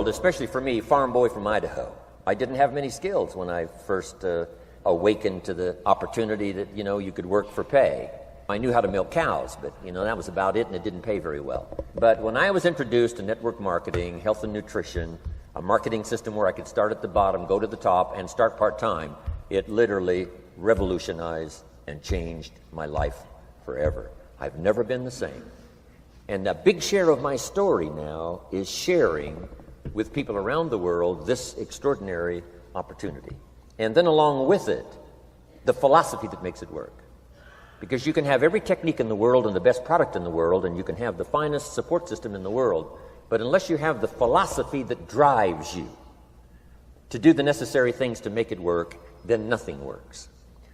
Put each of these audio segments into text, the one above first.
world, especially for me, farm boy from Idaho. I didn't have many skills when I first awakened to the opportunity that, you could work for pay. I knew how to milk cows, but, that was about it, and it didn't pay very well. But when I was introduced to network marketing, health and nutrition, a marketing system where I could start at the bottom, go to the top, and start part-time, it literally revolutionized and changed my life forever. I've never been the same. And a big share of my story now is sharing with people around the world this extraordinary opportunity. And then along with it, the philosophy that makes it work. Because you can have every technique in the world and the best product in the world, and you can have the finest support system in the world, but unless you have the philosophy that drives you to do the necessary things to make it work, then nothing works.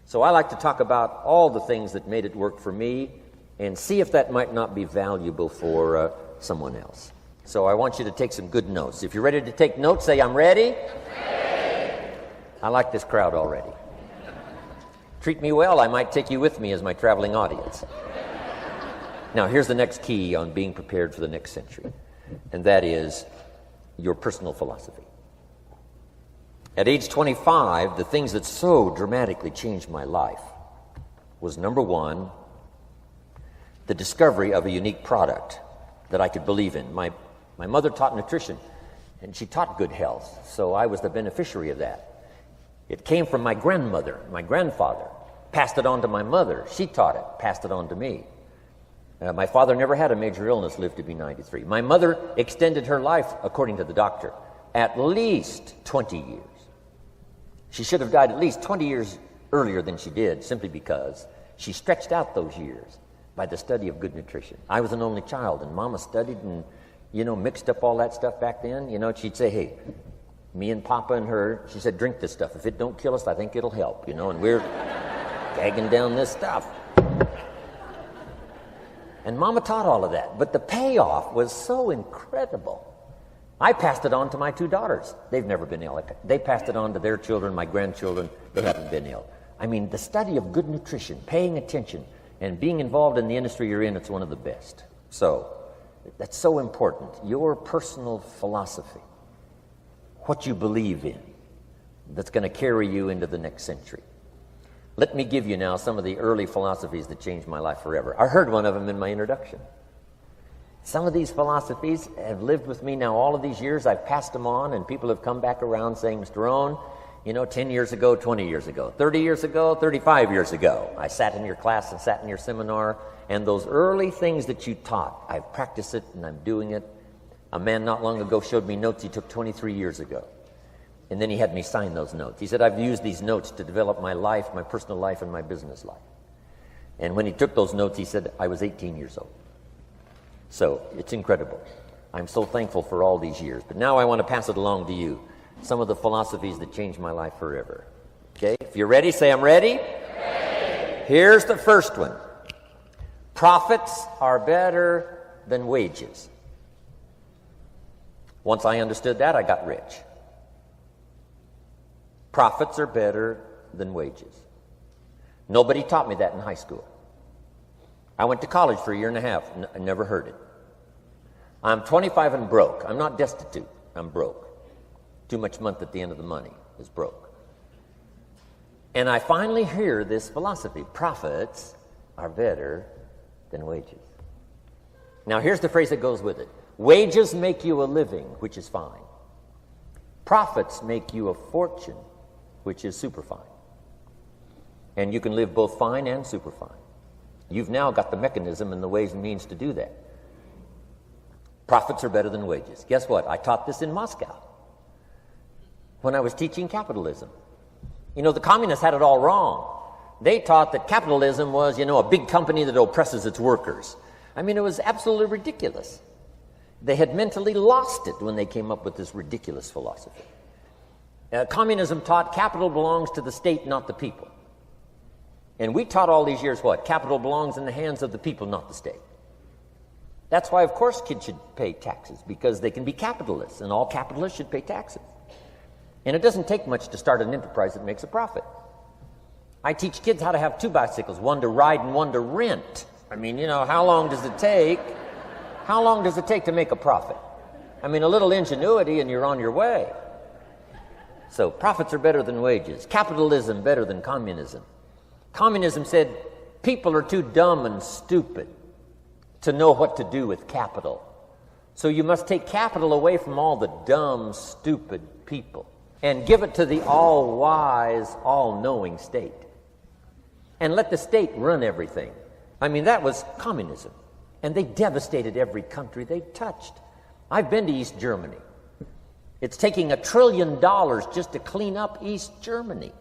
So I like to talk about all the things that made it work for me and see if that might not be valuable for someone else. So I want you to take some good notes. If you're ready to take notes, say, I'm ready. I like this crowd already. Treat me well, I might take you with me as my traveling audience. Now, here's the next key on being prepared for the next century, and that is your personal philosophy. At age 25, the things that so dramatically changed my life was, number one, the discovery of a unique product that I could believe in. My mother taught nutrition, and she taught good health, so I was the beneficiary of that. It came from my grandmother, my grandfather, passed it on to my mother. She taught it, passed it on to me. My father never had a major illness, lived to be 93. My mother extended her life, according to the doctor, at least 20 years. She should have died at least 20 years earlier than she did, simply because she stretched out those years by the study of good nutrition. I was an only child, and Mama studied and, mixed up all that stuff back then. She'd say, hey, me and Papa and her, she said, drink this stuff. If it don't kill us, I think it'll help, and we're gagging down this stuff. And Mama taught all of that, but the payoff was so incredible. I passed it on to my two daughters. They've never been ill. They passed it on to their children, my grandchildren. They haven't been ill. I mean, the study of good nutrition, paying attention, and being involved in the industry you're in, it's one of the best. So, that's so important. Your personal philosophy, what you believe in, that's going to carry you into the next century. Let me give you now some of the early philosophies that changed my life forever. I heard one of them in my introduction. Some of these philosophies have lived with me now all of these years. I've passed them on, and people have come back around saying, Mr. Rohn, 10 years ago, 20 years ago, 30 years ago, 35 years ago, I sat in your class and sat in your seminar, and those early things that you taught, I've practiced it and I'm doing it. A man not long ago showed me notes he took 23 years ago. And then he had me sign those notes. He said, I've used these notes to develop my life, my personal life, and my business life. And when he took those notes, he said, I was 18 years old. So it's incredible. I'm so thankful for all these years. But now I want to pass it along to you. Some of the philosophies that changed my life forever. Okay? If you're ready, say, I'm ready. Ready. Here's the first one. Profits are better than wages. Once I understood that, I got rich. Profits are better than wages. Nobody taught me that in high school. I went to college for a year and a half. I never heard it. I'm 25 and broke. I'm not destitute. I'm broke. Too much month at the end of the money is broke. And I finally hear this philosophy. Profits are better than wages. Now here's the phrase that goes with it. Wages make you a living, which is fine. Profits make you a fortune, which is super fine. And you can live both fine and super fine. You've now got the mechanism and the ways and means to do that. Profits are better than wages. Guess what? I taught this in Moscow when I was teaching capitalism. The communists had it all wrong. They taught that capitalism was, a big company that oppresses its workers. I mean, it was absolutely ridiculous. They had mentally lost it when they came up with this ridiculous philosophy. Communism taught capital belongs to the state, not the people. And we taught all these years what? Capital belongs in the hands of the people, not the state. That's why, of course, kids should pay taxes, because they can be capitalists, and all capitalists should pay taxes. And it doesn't take much to start an enterprise that makes a profit. I teach kids how to have two bicycles, one to ride and one to rent. I mean, how long does it take? How long does it take to make a profit? I mean, a little ingenuity and you're on your way. So profits are better than wages. Capitalism better than communism. Communism said people are too dumb and stupid to know what to do with capital. So you must take capital away from all the dumb, stupid people and give it to the all-wise, all-knowing state. And let the state run everything. I mean, that was communism. And they devastated every country they touched. I've been to East Germany. It's taking $1 trillion just to clean up East Germany.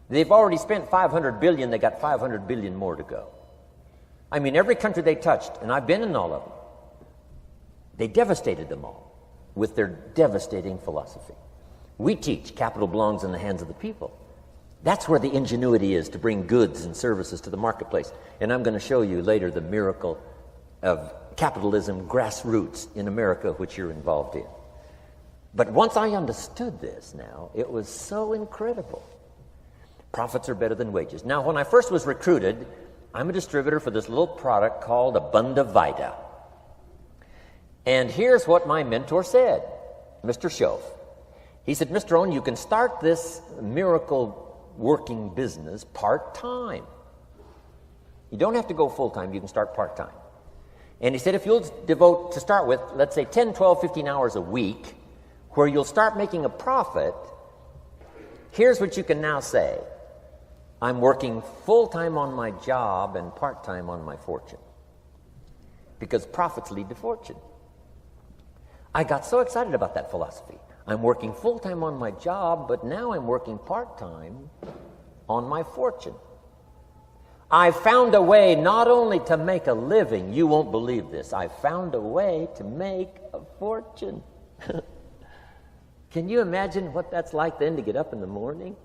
They've already spent $500 billion. They got $500 billion more to go. I mean, every country they touched, and I've been in all of them, they devastated them all with their devastating philosophy. We teach capital belongs in the hands of the people. That's where the ingenuity is to bring goods and services to the marketplace. And I'm going to show you later the miracle of capitalism grassroots in America, which you're involved in. But once I understood this now, it was so incredible. Profits are better than wages. Now, when I first was recruited, I'm a distributor for this little product called Abunda Vita. And here's what my mentor said, Mr. Schoaf. He said, Mr. Rohn, you can start this miracle working business part-time. You don't have to go full-time. You can start part-time. And he said, if you'll devote, to start with, let's say 10, 12, 15 hours a week, where you'll start making a profit, here's what you can now say. I'm working full-time on my job and part-time on my fortune. Because profits lead to fortune. I got so excited about that philosophy. I'm working full-time on my job, but now I'm working part-time on my fortune. I found a way not only to make a living, you won't believe this, I found a way to make a fortune. Can you imagine what that's like then to get up in the morning?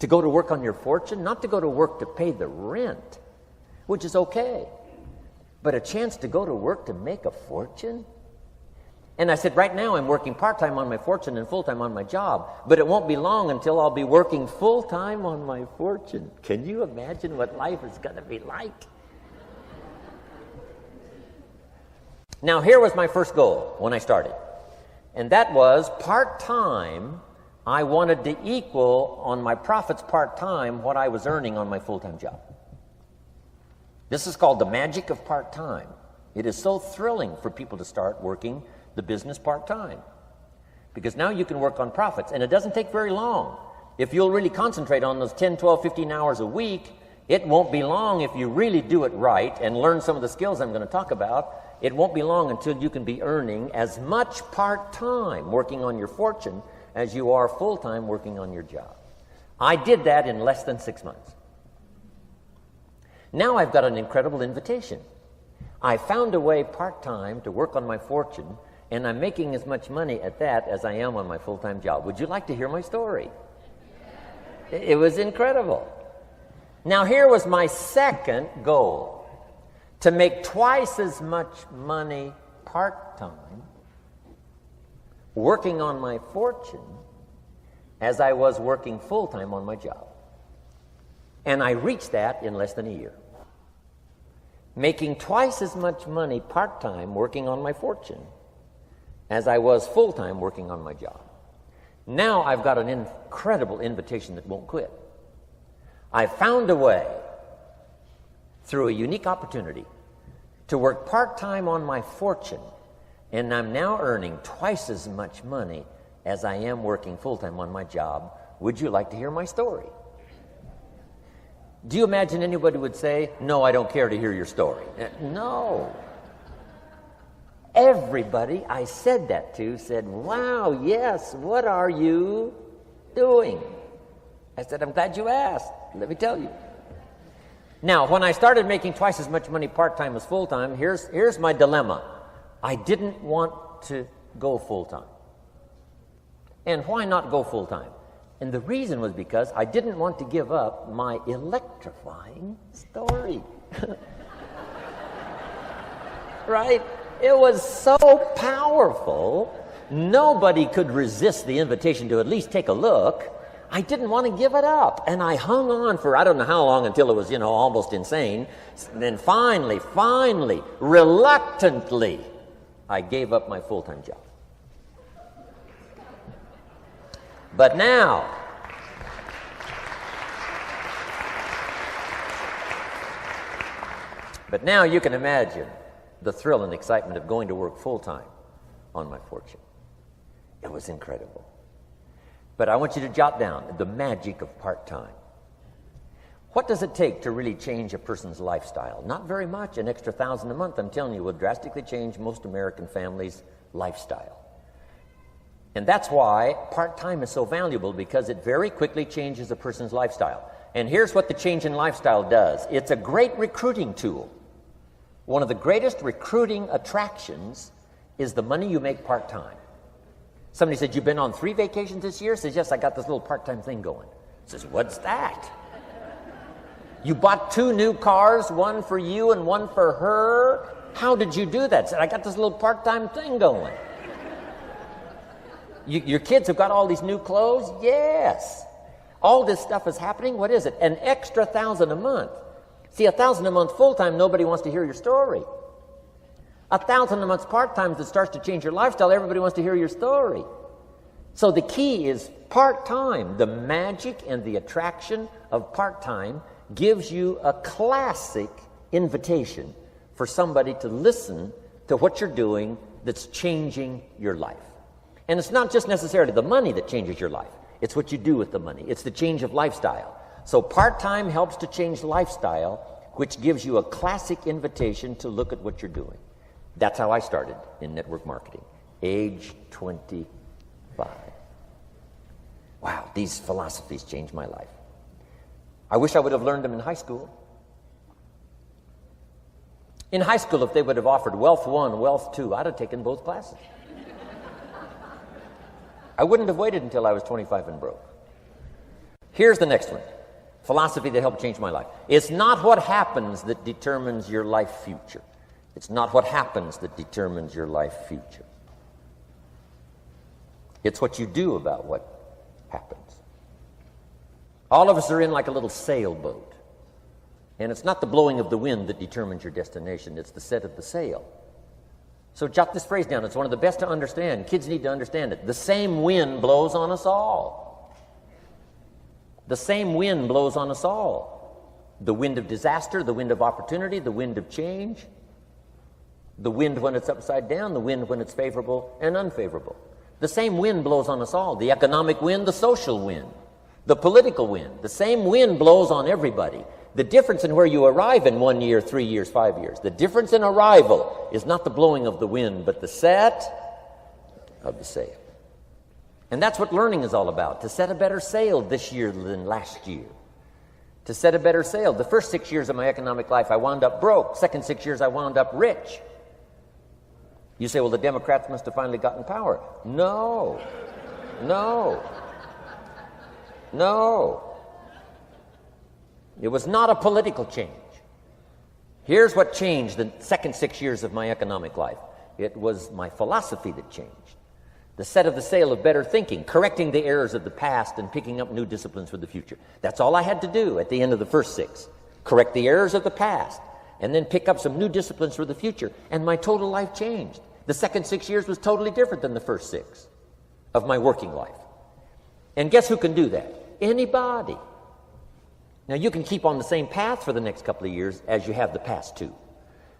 To go to work on your fortune? Not to go to work to pay the rent, which is okay, but a chance to go to work to make a fortune? And I said, right now I'm working part-time on my fortune and full-time on my job, but it won't be long until I'll be working full-time on my fortune. Can you imagine what life is going to be like? Now, here was my first goal when I started, and that was part-time. I wanted to equal on my profits part-time what I was earning on my full-time job. This is called the magic of part-time. It is so thrilling for people to start working the business part-time, because now you can work on profits, and it doesn't take very long. If you'll really concentrate on those 10, 12, 15 hours a week, it won't be long if you really do it right and learn some of the skills I'm going to talk about. It won't be long until you can be earning as much part-time working on your fortune as you are full-time working on your job. I did that in less than 6 months. Now I've got an incredible invitation. I found a way part-time to work on my fortune, and I'm making as much money at that as I am on my full-time job. Would you like to hear my story? It was incredible. Now, here was my second goal, to make twice as much money part-time working on my fortune as I was working full-time on my job. And I reached that in less than a year. Making twice as much money part-time working on my fortune as I was full-time working on my job. Now I've got an incredible invitation that won't quit. I found a way, through a unique opportunity, to work part-time on my fortune, and I'm now earning twice as much money as I am working full-time on my job. Would you like to hear my story? Do you imagine anybody would say, no, I don't care to hear your story? No. Everybody I said that to said, wow, yes, what are you doing? I said, I'm glad you asked. Let me tell you. Now, when I started making twice as much money part-time as full-time, here's my dilemma. I didn't want to go full-time. And why not go full-time? And the reason was because I didn't want to give up my electrifying story. Right? It was so powerful, nobody could resist the invitation to at least take a look. I didn't want to give it up. And I hung on for I don't know how long until it was, almost insane. And then finally, reluctantly, I gave up my full-time job. But now, you can imagine the thrill and excitement of going to work full-time on my fortune. It was incredible. But I want you to jot down the magic of part-time. What does it take to really change a person's lifestyle? Not very much. An extra $1,000 a month, I'm telling you, will drastically change most American families' lifestyle. And that's why part-time is so valuable, because it very quickly changes a person's lifestyle. And here's what the change in lifestyle does. It's a great recruiting tool. One of the greatest recruiting attractions is the money you make part-time. Somebody said, "You've been on 3 vacations this year?" Says, "Yes, I got this little part-time thing going." Says, "What's that?" "You bought 2 new cars, one for you and one for her. How did you do that?" Said, "I got this little part-time thing going." Your kids have got all these new clothes? Yes. All this stuff is happening. What is it? An extra $1,000 a month. See, $1,000 a month full-time, nobody wants to hear your story. $1,000 a month part-time that starts to change your lifestyle, everybody wants to hear your story. So the key is part-time. The magic and the attraction of part-time gives you a classic invitation for somebody to listen to what you're doing that's changing your life. And it's not just necessarily the money that changes your life. It's what you do with the money. It's the change of lifestyle. So part-time helps to change lifestyle, which gives you a classic invitation to look at what you're doing. That's how I started in network marketing, age 25. Wow, these philosophies changed my life. I wish I would have learned them in high school. In high school, if they would have offered Wealth 1, Wealth 2, I'd have taken both classes. I wouldn't have waited until I was 25 and broke. Here's the next one. Philosophy that helped change my life. It's not what happens that determines your life future. It's not what happens that determines your life future. It's what you do about what happens. All of us are in like a little sailboat. And it's not the blowing of the wind that determines your destination. It's the set of the sail. So jot this phrase down. It's one of the best to understand. Kids need to understand it. The same wind blows on us all. The same wind blows on us all. The wind of disaster, the wind of opportunity, the wind of change. The wind when it's upside down, the wind when it's favorable and unfavorable. The same wind blows on us all. The economic wind, the social wind, the political wind. The same wind blows on everybody. The difference in where you arrive in 1 year, 3 years, 5 years, the difference in arrival is not the blowing of the wind, but the set of the sail. And that's what learning is all about, to set a better sail this year than last year. To set a better sail. The first 6 years of my economic life, I wound up broke. Second 6 years, I wound up rich. You say, well, the Democrats must have finally gotten power. No. It was not a political change. Here's what changed the second 6 years of my economic life. It was my philosophy that changed. The set of the sail of better thinking, correcting the errors of the past and picking up new disciplines for the future. That's all I had to do at the end of the first 6. Correct the errors of the past and then pick up some new disciplines for the future. And my total life changed. The second 6 years was totally different than the first 6 of my working life. And guess who can do that? Anybody. Now, you can keep on the same path for the next couple of years as you have the past 2.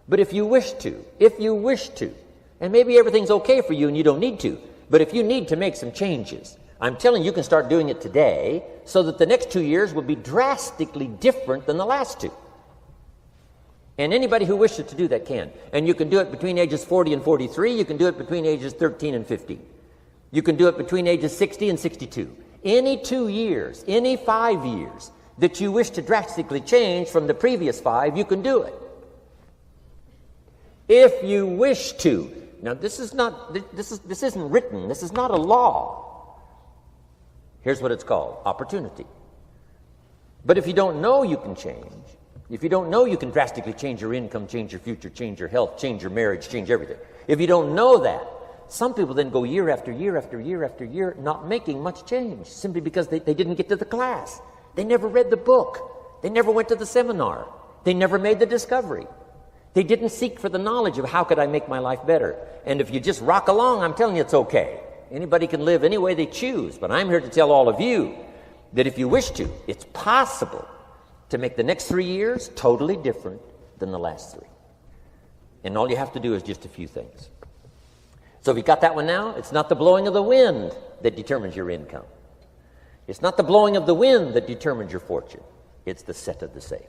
But if you wish to, and maybe everything's okay for you and you don't need to, but if you need to make some changes, I'm telling you, you can start doing it today so that the next 2 years will be drastically different than the last 2. And anybody who wishes to do that can. And you can do it between ages 40 and 43. You can do it between ages 13 and 15. You can do it between ages 60 and 62. Any 2 years, any 5 years that you wish to drastically change from the previous 5, you can do it. If you wish to. Now, this isn't written. This is not a law. Here's what it's called, opportunity. But if you don't know you can change, if you don't know you can drastically change your income, change your future, change your health, change your marriage, change everything. If you don't know that, some people then go year after year after year after year not making much change simply because they didn't get to the class. They never read the book. They never went to the seminar. They never made the discovery. They didn't seek for the knowledge of how could I make my life better. And if you just rock along, I'm telling you it's okay. Anybody can live any way they choose, but I'm here to tell all of you that if you wish to, it's possible to make the next 3 years totally different than the last 3. And all you have to do is just a few things. So if you got that one now, it's not the blowing of the wind that determines your income. It's not the blowing of the wind that determines your fortune. It's the set of the sail.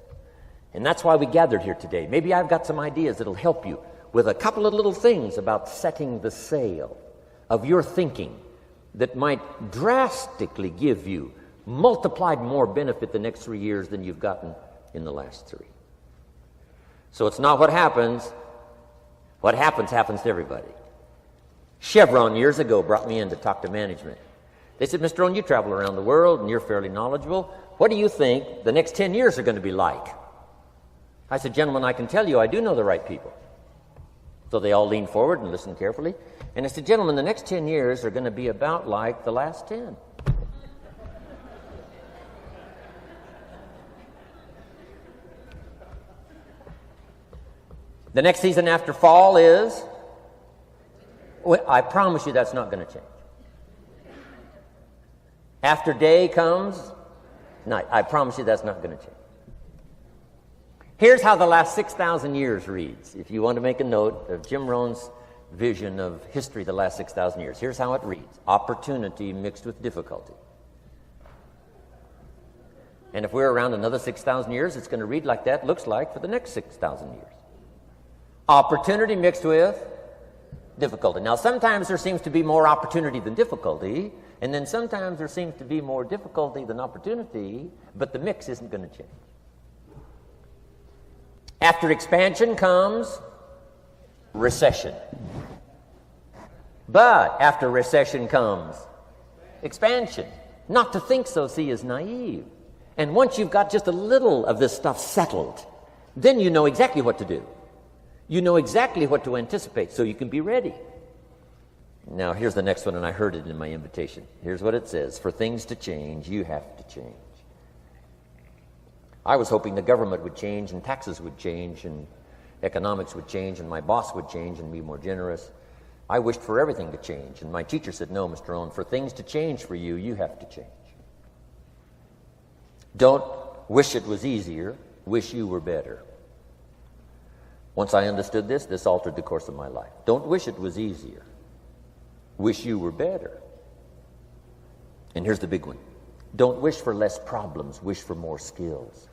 And that's why we gathered here today. Maybe I've got some ideas that'll help you with a couple of little things about setting the sail of your thinking that might drastically give you multiplied more benefit the next 3 years than you've gotten in the last 3. So it's not what happens. What happens to everybody. Chevron years ago brought me in to talk to management. They said, Mr. Rohn, you travel around the world and you're fairly knowledgeable. What do you think the next 10 years are going to be like? I said, gentlemen, I can tell you I do know the right people. So they all leaned forward and listened carefully. And I said, gentlemen, the next 10 years are going to be about like the last 10. The next season after fall is, well, I promise you that's not going to change. After day comes night. I promise you that's not going to change. Here's how the last 6,000 years reads. If you want to make a note of Jim Rohn's vision of history the last 6,000 years, here's how it reads. Opportunity mixed with difficulty. And if we're around another 6,000 years, it's going to read like that looks like for the next 6,000 years. Opportunity mixed with difficulty. Now, sometimes there seems to be more opportunity than difficulty, and then sometimes there seems to be more difficulty than opportunity, but the mix isn't going to change. After expansion comes recession. But after recession comes expansion. Not to think so, see, is naive. And once you've got just a little of this stuff settled, then you know exactly what to do. You know exactly what to anticipate, so you can be ready. Now, here's the next one, and I heard it in my invitation. Here's what it says. For things to change, you have to change. I was hoping the government would change, and taxes would change, and economics would change, and my boss would change and be more generous. I wished for everything to change, and my teacher said, no, Mr. Rohn, for things to change for you, you have to change. Don't wish it was easier, wish you were better. Once I understood this, this altered the course of my life. Don't wish it was easier. Wish you were better. And here's the big one. Don't wish for less problems. Wish for more skills.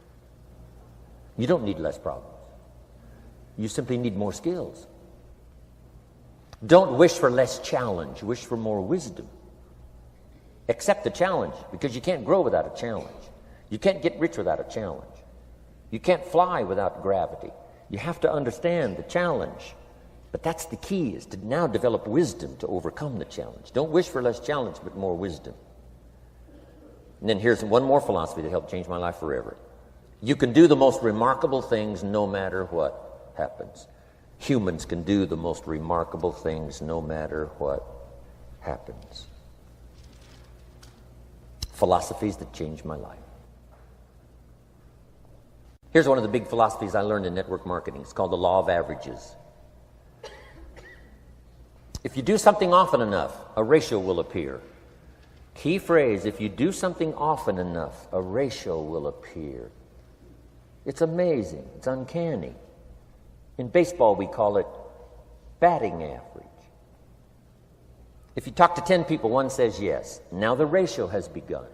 You don't need less problems. You simply need more skills. Don't wish for less challenge. Wish for more wisdom. Accept the challenge, because you can't grow without a challenge. You can't get rich without a challenge. You can't fly without gravity. You have to understand the challenge. But that's the key, is to now develop wisdom to overcome the challenge. Don't wish for less challenge, but more wisdom. And then here's one more philosophy that helped change my life forever. You can do the most remarkable things no matter what happens. Humans can do the most remarkable things no matter what happens. Philosophies that changed my life. Here's one of the big philosophies I learned in network marketing. It's called the law of averages. If you do something often enough, a ratio will appear. Key phrase, if you do something often enough, a ratio will appear. It's amazing. It's uncanny. In baseball, we call it batting average. If you talk to 10 people, one says yes. Now the ratio has begun.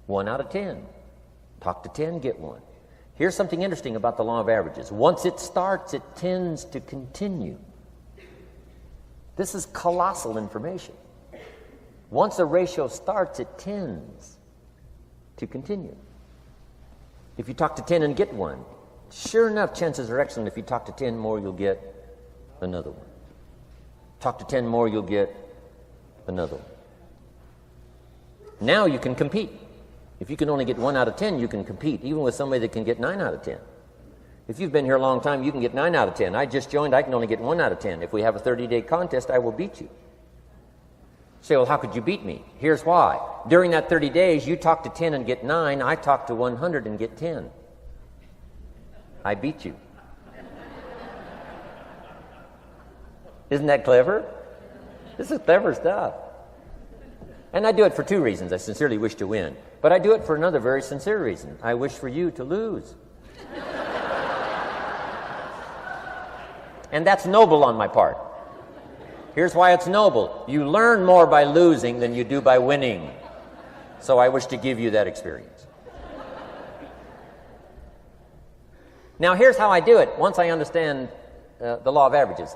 1 out of 10. Talk to 10, get 1. Here's something interesting about the law of averages. Once it starts, it tends to continue. This is colossal information. Once a ratio starts, it tends to continue. If you talk to 10 and get 1, sure enough, chances are excellent. If you talk to 10 more, you'll get another one. Talk to 10 more, you'll get another one. Now you can compete. If you can only get 1 out of 10, you can compete, even with somebody that can get 9 out of 10. If you've been here a long time, you can get 9 out of 10. I just joined, I can only get 1 out of 10. If we have a 30-day contest, I will beat you. Say, well, how could you beat me? Here's why. During that 30 days, you talk to 10 and get 9. I talk to 100 and get 10. I beat you. Isn't that clever? This is clever stuff. And I do it for two reasons. I sincerely wish to win. But I do it for another very sincere reason. I wish for you to lose. And that's noble on my part. Here's why it's noble. You learn more by losing than you do by winning. So I wish to give you that experience. Now here's how I do it once I understand the law of averages.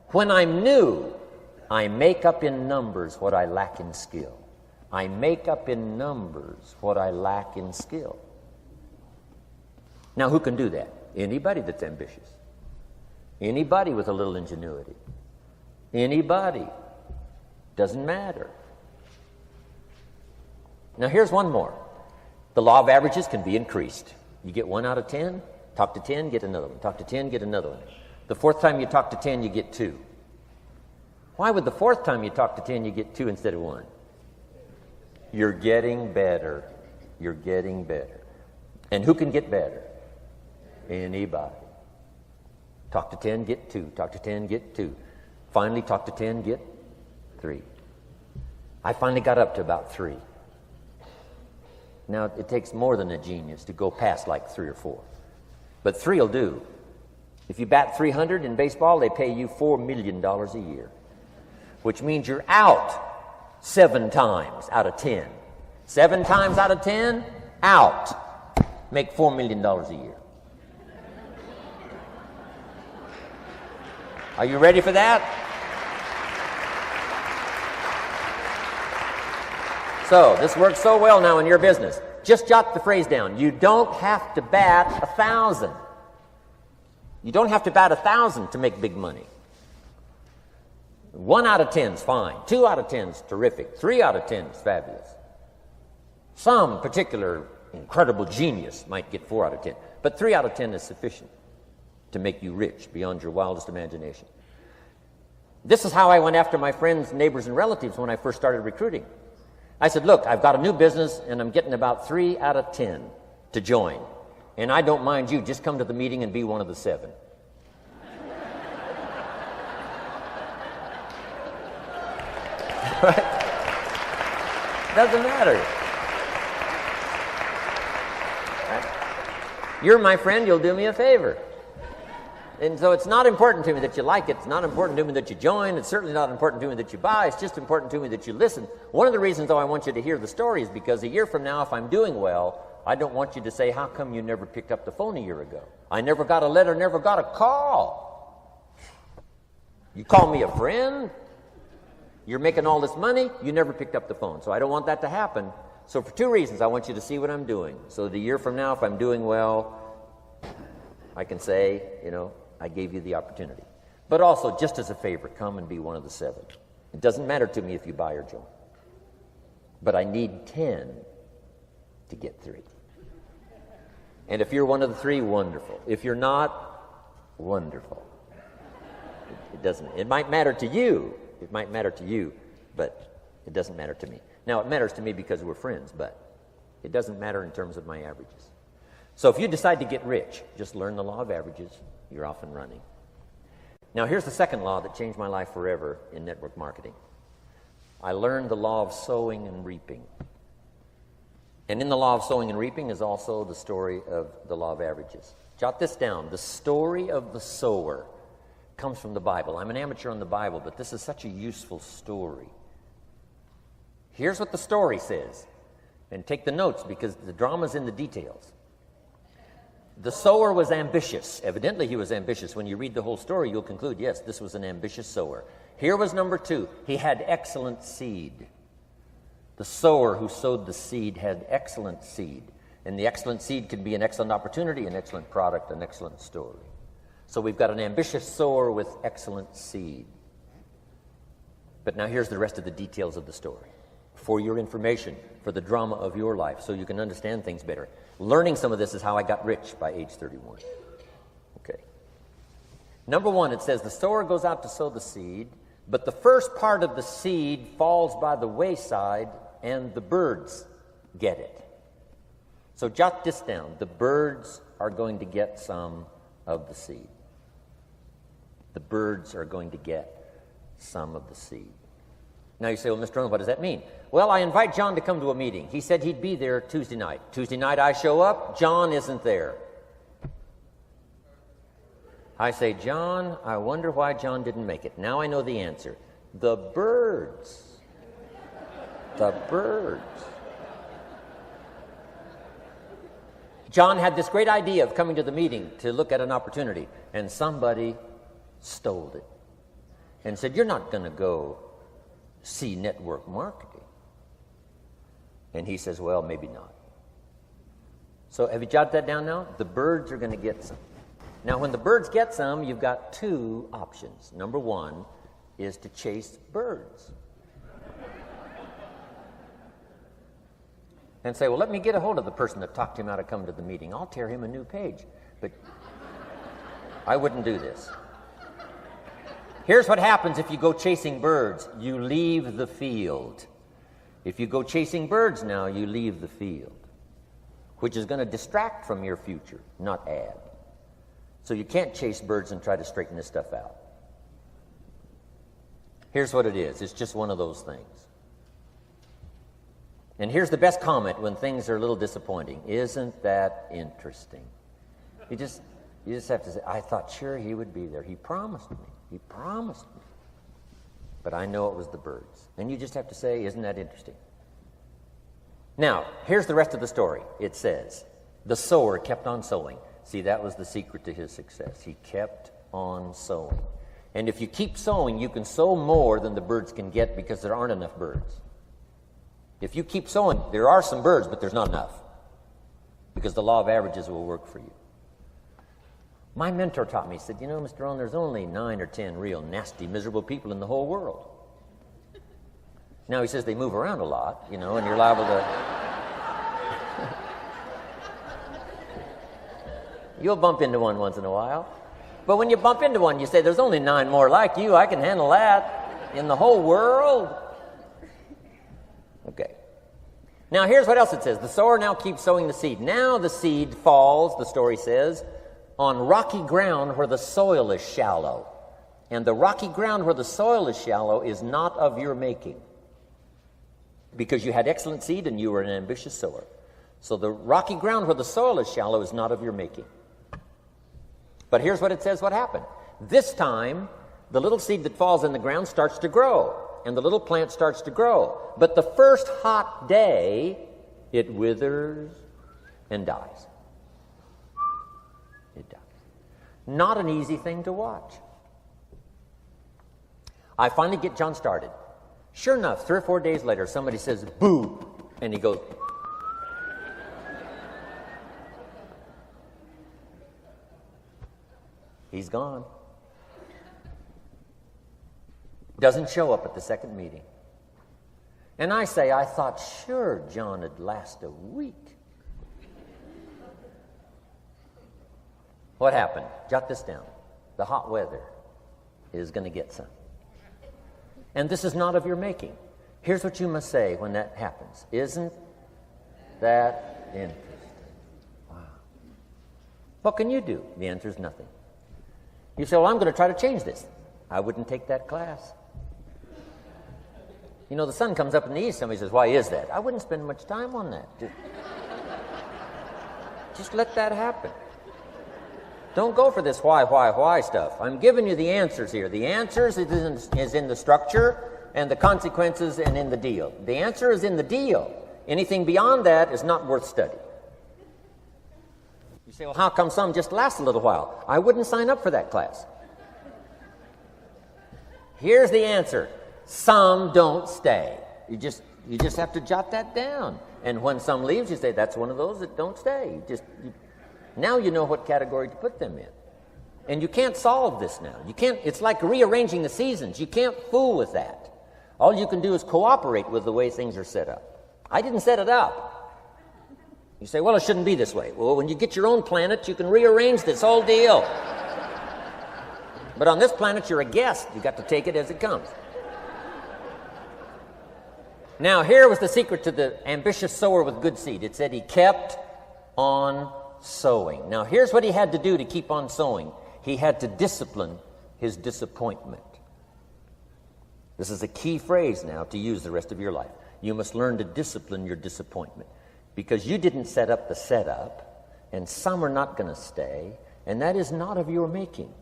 When I'm new, I make up in numbers what I lack in skill. I make up in numbers what I lack in skill. Now who can do that? Anybody that's ambitious. Anybody with a little ingenuity. Anybody. Doesn't matter. Now here's one more. The law of averages can be increased. You get 1 out of 10, talk to 10, get another one. Talk to 10, get another one. The fourth time you talk to 10, you get 2. Why would the fourth time you talk to 10, you get 2 instead of 1? You're getting better. You're getting better. And who can get better? Anybody. Talk to 10, get 2. Talk to 10, get 2. Finally, talk to 10, get 3. I finally got up to about 3. Now, it takes more than a genius to go past like 3 or 4. But 3 will do. If you bat 300 in baseball, they pay you $4 million a year, which means you're out 7 times out of 10. 7 times out of 10, out. Make $4 million a year. Are you ready for that? So, this works so well now in your business. Just jot the phrase down. You don't have to bat 1,000. You don't have to bat 1,000 to make big money. 1 out of 10 is fine. 2 out of 10 is terrific. 3 out of 10 is fabulous. Some particular incredible genius might get 4 out of 10. But 3 out of 10 is sufficient to make you rich beyond your wildest imagination. This is how I went after my friends, neighbors, and relatives when I first started recruiting. I said, look, I've got a new business, and I'm getting about 3 out of 10 to join. And I don't mind you. Just come to the meeting and be one of the 7. Right? Doesn't matter. Right? You're my friend, you'll do me a favor. And so it's not important to me that you like it. It's not important to me that you join. It's certainly not important to me that you buy. It's just important to me that you listen. One of the reasons, though, I want you to hear the story is because a year from now, if I'm doing well, I don't want you to say, how come you never picked up the phone a year ago? I never got a letter, never got a call. You call me a friend? You're making all this money? You never picked up the phone. So I don't want that to happen. So for 2 reasons, I want you to see what I'm doing. So that a year from now, if I'm doing well, I can say, I gave you the opportunity. But also, just as a favor, come and be one of the 7. It doesn't matter to me if you buy or join. But I need 10 to get 3. And if you're one of the 3, wonderful. If you're not, wonderful. It doesn't. It might matter to you. It might matter to you, but it doesn't matter to me. Now, it matters to me because we're friends, but it doesn't matter in terms of my averages. So if you decide to get rich, just learn the law of averages. You're off and running. Now, here's the second law that changed my life forever in network marketing. I learned the law of sowing and reaping. And in the law of sowing and reaping is also the story of the law of averages. Jot this down. The story of the sower comes from the Bible. I'm an amateur on the Bible, but this is such a useful story. Here's what the story says. And take the notes because the drama's in the details. The sower was ambitious. Evidently, he was ambitious. When you read the whole story, you'll conclude, yes, this was an ambitious sower. Here was number 2. He had excellent seed. The sower who sowed the seed had excellent seed. And the excellent seed can be an excellent opportunity, an excellent product, an excellent story. So we've got an ambitious sower with excellent seed. But now here's the rest of the details of the story. For your information, for the drama of your life, so you can understand things better. Learning some of this is how I got rich by age 31. Okay. Number 1, it says the sower goes out to sow the seed, but the first part of the seed falls by the wayside and the birds get it. So jot this down. The birds are going to get some of the seed. The birds are going to get some of the seed. Now you say, well, Mr. Rohn, what does that mean? Well, I invite John to come to a meeting. He said he'd be there Tuesday night. Tuesday night I show up, John isn't there. I say, John, I wonder why John didn't make it. Now I know the answer. The birds. The birds. John had this great idea of coming to the meeting to look at an opportunity, and somebody stole it and said, you're not going to go see network marketing. And he says, well, maybe not. So have you jotted that down now? The birds are going to get some. Now, when the birds get some, you've got two options. Number one is to chase birds. And say, well, let me get a hold of the person that talked him out of coming to the meeting. I'll tear him a new page. But I wouldn't do this. Here's what happens if you go chasing birds. You leave the field. If you go chasing birds now, you leave the field, which is going to distract from your future, not add. So you can't chase birds and try to straighten this stuff out. Here's what it is. It's just one of those things. And here's the best comment when things are a little disappointing. Isn't that interesting? You just have to say, I thought sure he would be there. He promised me. He promised me. But I know it was the birds. And you just have to say, isn't that interesting? Now, here's the rest of the story. It says, the sower kept on sowing. See, that was the secret to his success. He kept on sowing. And if you keep sowing, you can sow more than the birds can get because there aren't enough birds. If you keep sowing, there are some birds, but there's not enough because the law of averages will work for you. My mentor taught me, he said, you know, Mr. Rohn, there's only 9 or 10 real nasty, miserable people in the whole world. Now, he says they move around a lot, you know, and you're liable to... You'll bump into one once in a while. But when you bump into one, you say, there's only 9 more like you. I can handle that in the whole world. Okay. Now, here's what else it says. The sower now keeps sowing the seed. Now the seed falls, the story says, on rocky ground where the soil is shallow. And the rocky ground where the soil is shallow is not of your making, because you had excellent seed and you were an ambitious sower. So the rocky ground where the soil is shallow is not of your making. But here's what it says what happened. This time, the little seed that falls in the ground starts to grow, and the little plant starts to grow. But the first hot day, it withers and dies. It dies. Not an easy thing to watch. I finally get John started. Sure enough, 3 or 4 days later, somebody says, boo, and he goes, he's gone. Doesn't show up at the second meeting. And I say, I thought sure John would last a week. What happened? Jot this down. The hot weather is going to get some. And this is not of your making. Here's what you must say when that happens. Isn't that interesting? Wow. What can you do? The answer is nothing. You say, well, I'm going to try to change this. I wouldn't take that class. You know, the sun comes up in the east. Somebody says, why is that? I wouldn't spend much time on that. Just let that happen. Don't go for this why stuff. I'm giving you the answers here. The answers is in the structure and the consequences and in the deal. The answer is in the deal. Anything beyond that is not worth study. You say, well, how come some just last a little while? I wouldn't sign up for that class. Here's the answer. Some don't stay. You just have to jot that down. And when some leaves, you say, that's one of those that don't stay. Now you know what category to put them in. And you can't solve this now. You can't. It's like rearranging the seasons. You can't fool with that. All you can do is cooperate with the way things are set up. I didn't set it up. You say, well, it shouldn't be this way. Well, when you get your own planet, you can rearrange this whole deal. But on this planet, you're a guest. You got to take it as it comes. Now, here was the secret to the ambitious sower with good seed. It said he kept on sowing. Now, here's what he had to do to keep on sowing. He had to discipline his disappointment. This is a key phrase now to use the rest of your life. You must learn to discipline your disappointment, because you didn't set up the setup, and some are not going to stay, and that is not of your making.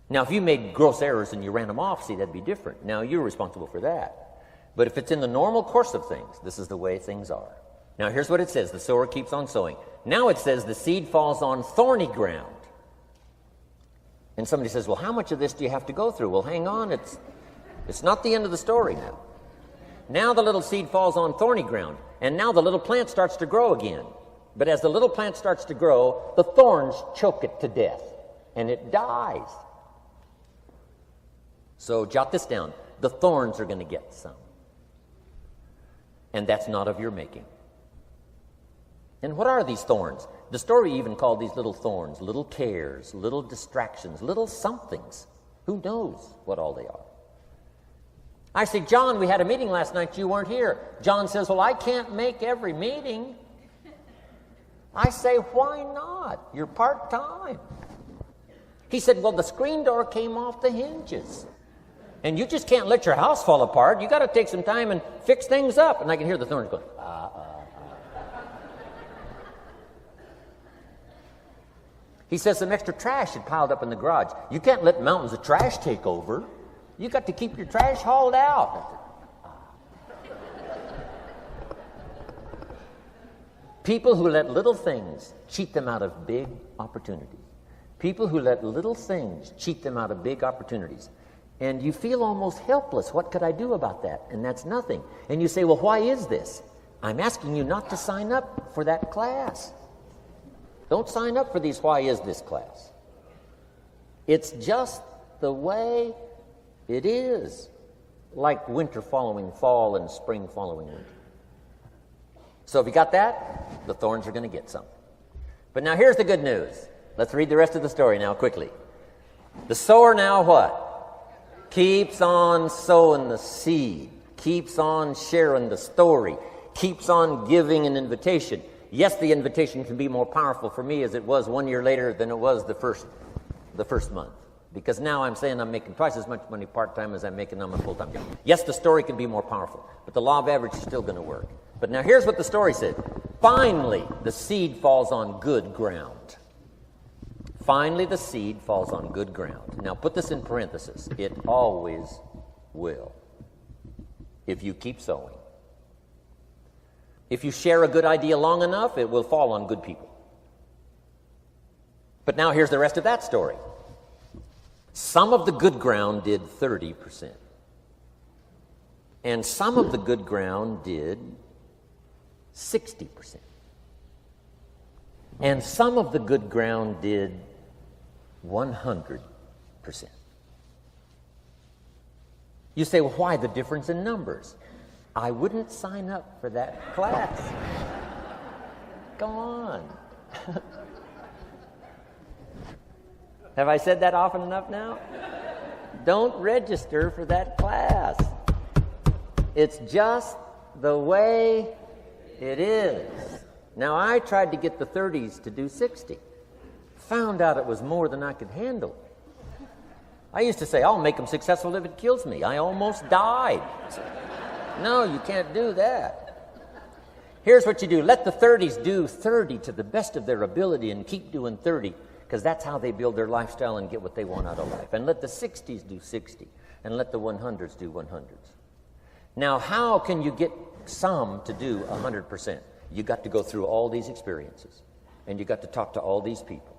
Now, if you made gross errors and you ran them off, see, that'd be different. Now, you're responsible for that. But if it's in the normal course of things, this is the way things are. Now, here's what it says. The sower keeps on sowing. Now it says the seed falls on thorny ground. And somebody says, well, how much of this do you have to go through? Well, hang on. It's not the end of the story now. Now the little seed falls on thorny ground. And now the little plant starts to grow again. But as the little plant starts to grow, the thorns choke it to death. And it dies. So jot this down. The thorns are going to get some. And that's not of your making. And what are these thorns? The story even called these little thorns, little cares, little distractions, little somethings. Who knows what all they are? I say, John, we had a meeting last night. You weren't here. John says, well, I can't make every meeting. I say, why not? You're part-time. He said, well, the screen door came off the hinges. And you just can't let your house fall apart. You got to take some time and fix things up. And I can hear the thorns going, He says some extra trash had piled up in the garage. You can't let mountains of trash take over. You got to keep your trash hauled out. People who let little things cheat them out of big opportunities. People who let little things cheat them out of big opportunities. And you feel almost helpless. What could I do about that? And that's nothing. And you say, well, why is this? I'm asking you not to sign up for that class. Don't sign up for these why is this class. It's just the way it is. Like winter following fall and spring following winter. So if you got that, the thorns are going to get some. But now here's the good news. Let's read the rest of the story now quickly. The sower now what? Keeps on sowing the seed. Keeps on sharing the story. Keeps on giving an invitation. Yes, the invitation can be more powerful for me as it was 1 year later than it was the first month. Because now I'm saying I'm making twice as much money part-time as I'm making on my full-time job. Yes, the story can be more powerful, but the law of average is still going to work. But now here's what the story said. Finally, the seed falls on good ground. Finally, the seed falls on good ground. Now put this in parentheses. It always will, if you keep sowing. If you share a good idea long enough, it will fall on good people. But now here's the rest of that story. Some of the good ground did 30%. And some of the good ground did 60%. And some of the good ground did 100%. You say, well, why the difference in numbers? I wouldn't sign up for that class. Come on. Have I said that often enough now? Don't register for that class. It's just the way it is. Now, I tried to get the 30s to do 60. Found out it was more than I could handle. I used to say, I'll make them successful if it kills me. I almost died. No, you can't do that. Here's what you do. Let the 30s do 30 to the best of their ability and keep doing 30, because that's how they build their lifestyle and get what they want out of life. And let the 60s do 60, and let the 100s do 100s. Now, how can you get some to do 100%? You got to go through all these experiences, and you got to talk to all these people.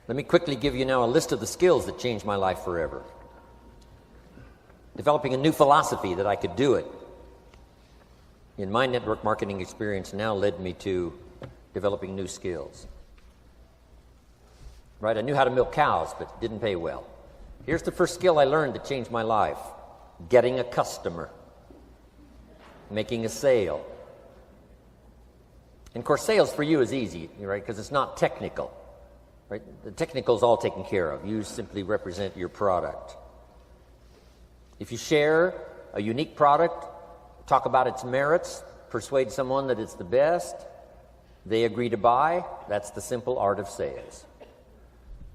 Let me quickly give you now a list of the skills that changed my life forever. Developing a new philosophy that I could do it in my network marketing experience now led me to developing new skills. Right? I knew how to milk cows, but it didn't pay well. Here's the first skill I learned that changed my life. Getting a customer. Making a sale. And of course, sales for you is easy, right? Because it's not technical. Right? The technical is all taken care of. You simply represent your product. If you share a unique product, talk about its merits, persuade someone that it's the best, they agree to buy, that's the simple art of sales.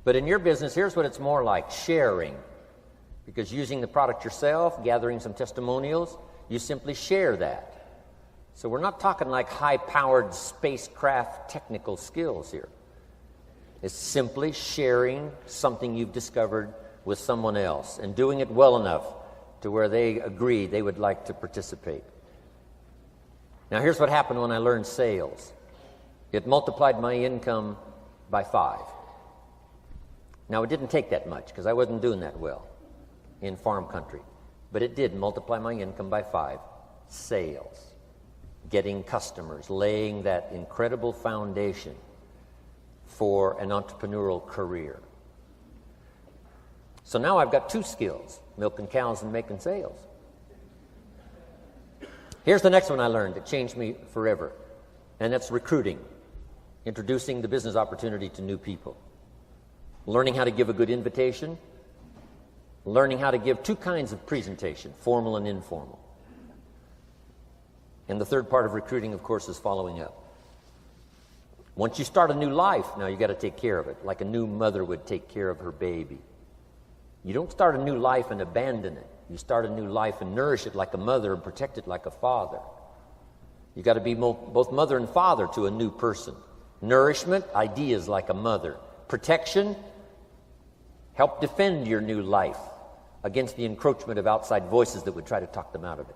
But in your business, here's what it's more like, sharing. Because using the product yourself, gathering some testimonials, you simply share that. So we're not talking like high-powered spacecraft technical skills here. It's simply sharing something you've discovered with someone else and doing it well enough to where they agree they would like to participate. Now here's what happened when I learned sales. It multiplied my income by 5. Now it didn't take that much because I wasn't doing that well in farm country. But it did multiply my income by 5. Sales. Getting customers, laying that incredible foundation for an entrepreneurial career. So now I've got 2 skills, milking cows and making sales. Here's the next one I learned that changed me forever, and that's recruiting, introducing the business opportunity to new people, learning how to give a good invitation, learning how to give 2 kinds of presentation, formal and informal. And the third part of recruiting, of course, is following up. Once you start a new life, now you got to take care of it, like a new mother would take care of her baby. You don't start a new life and abandon it. You start a new life and nourish it like a mother and protect it like a father. You got to be both mother and father to a new person. Nourishment, ideas like a mother. Protection, help defend your new life against the encroachment of outside voices that would try to talk them out of it.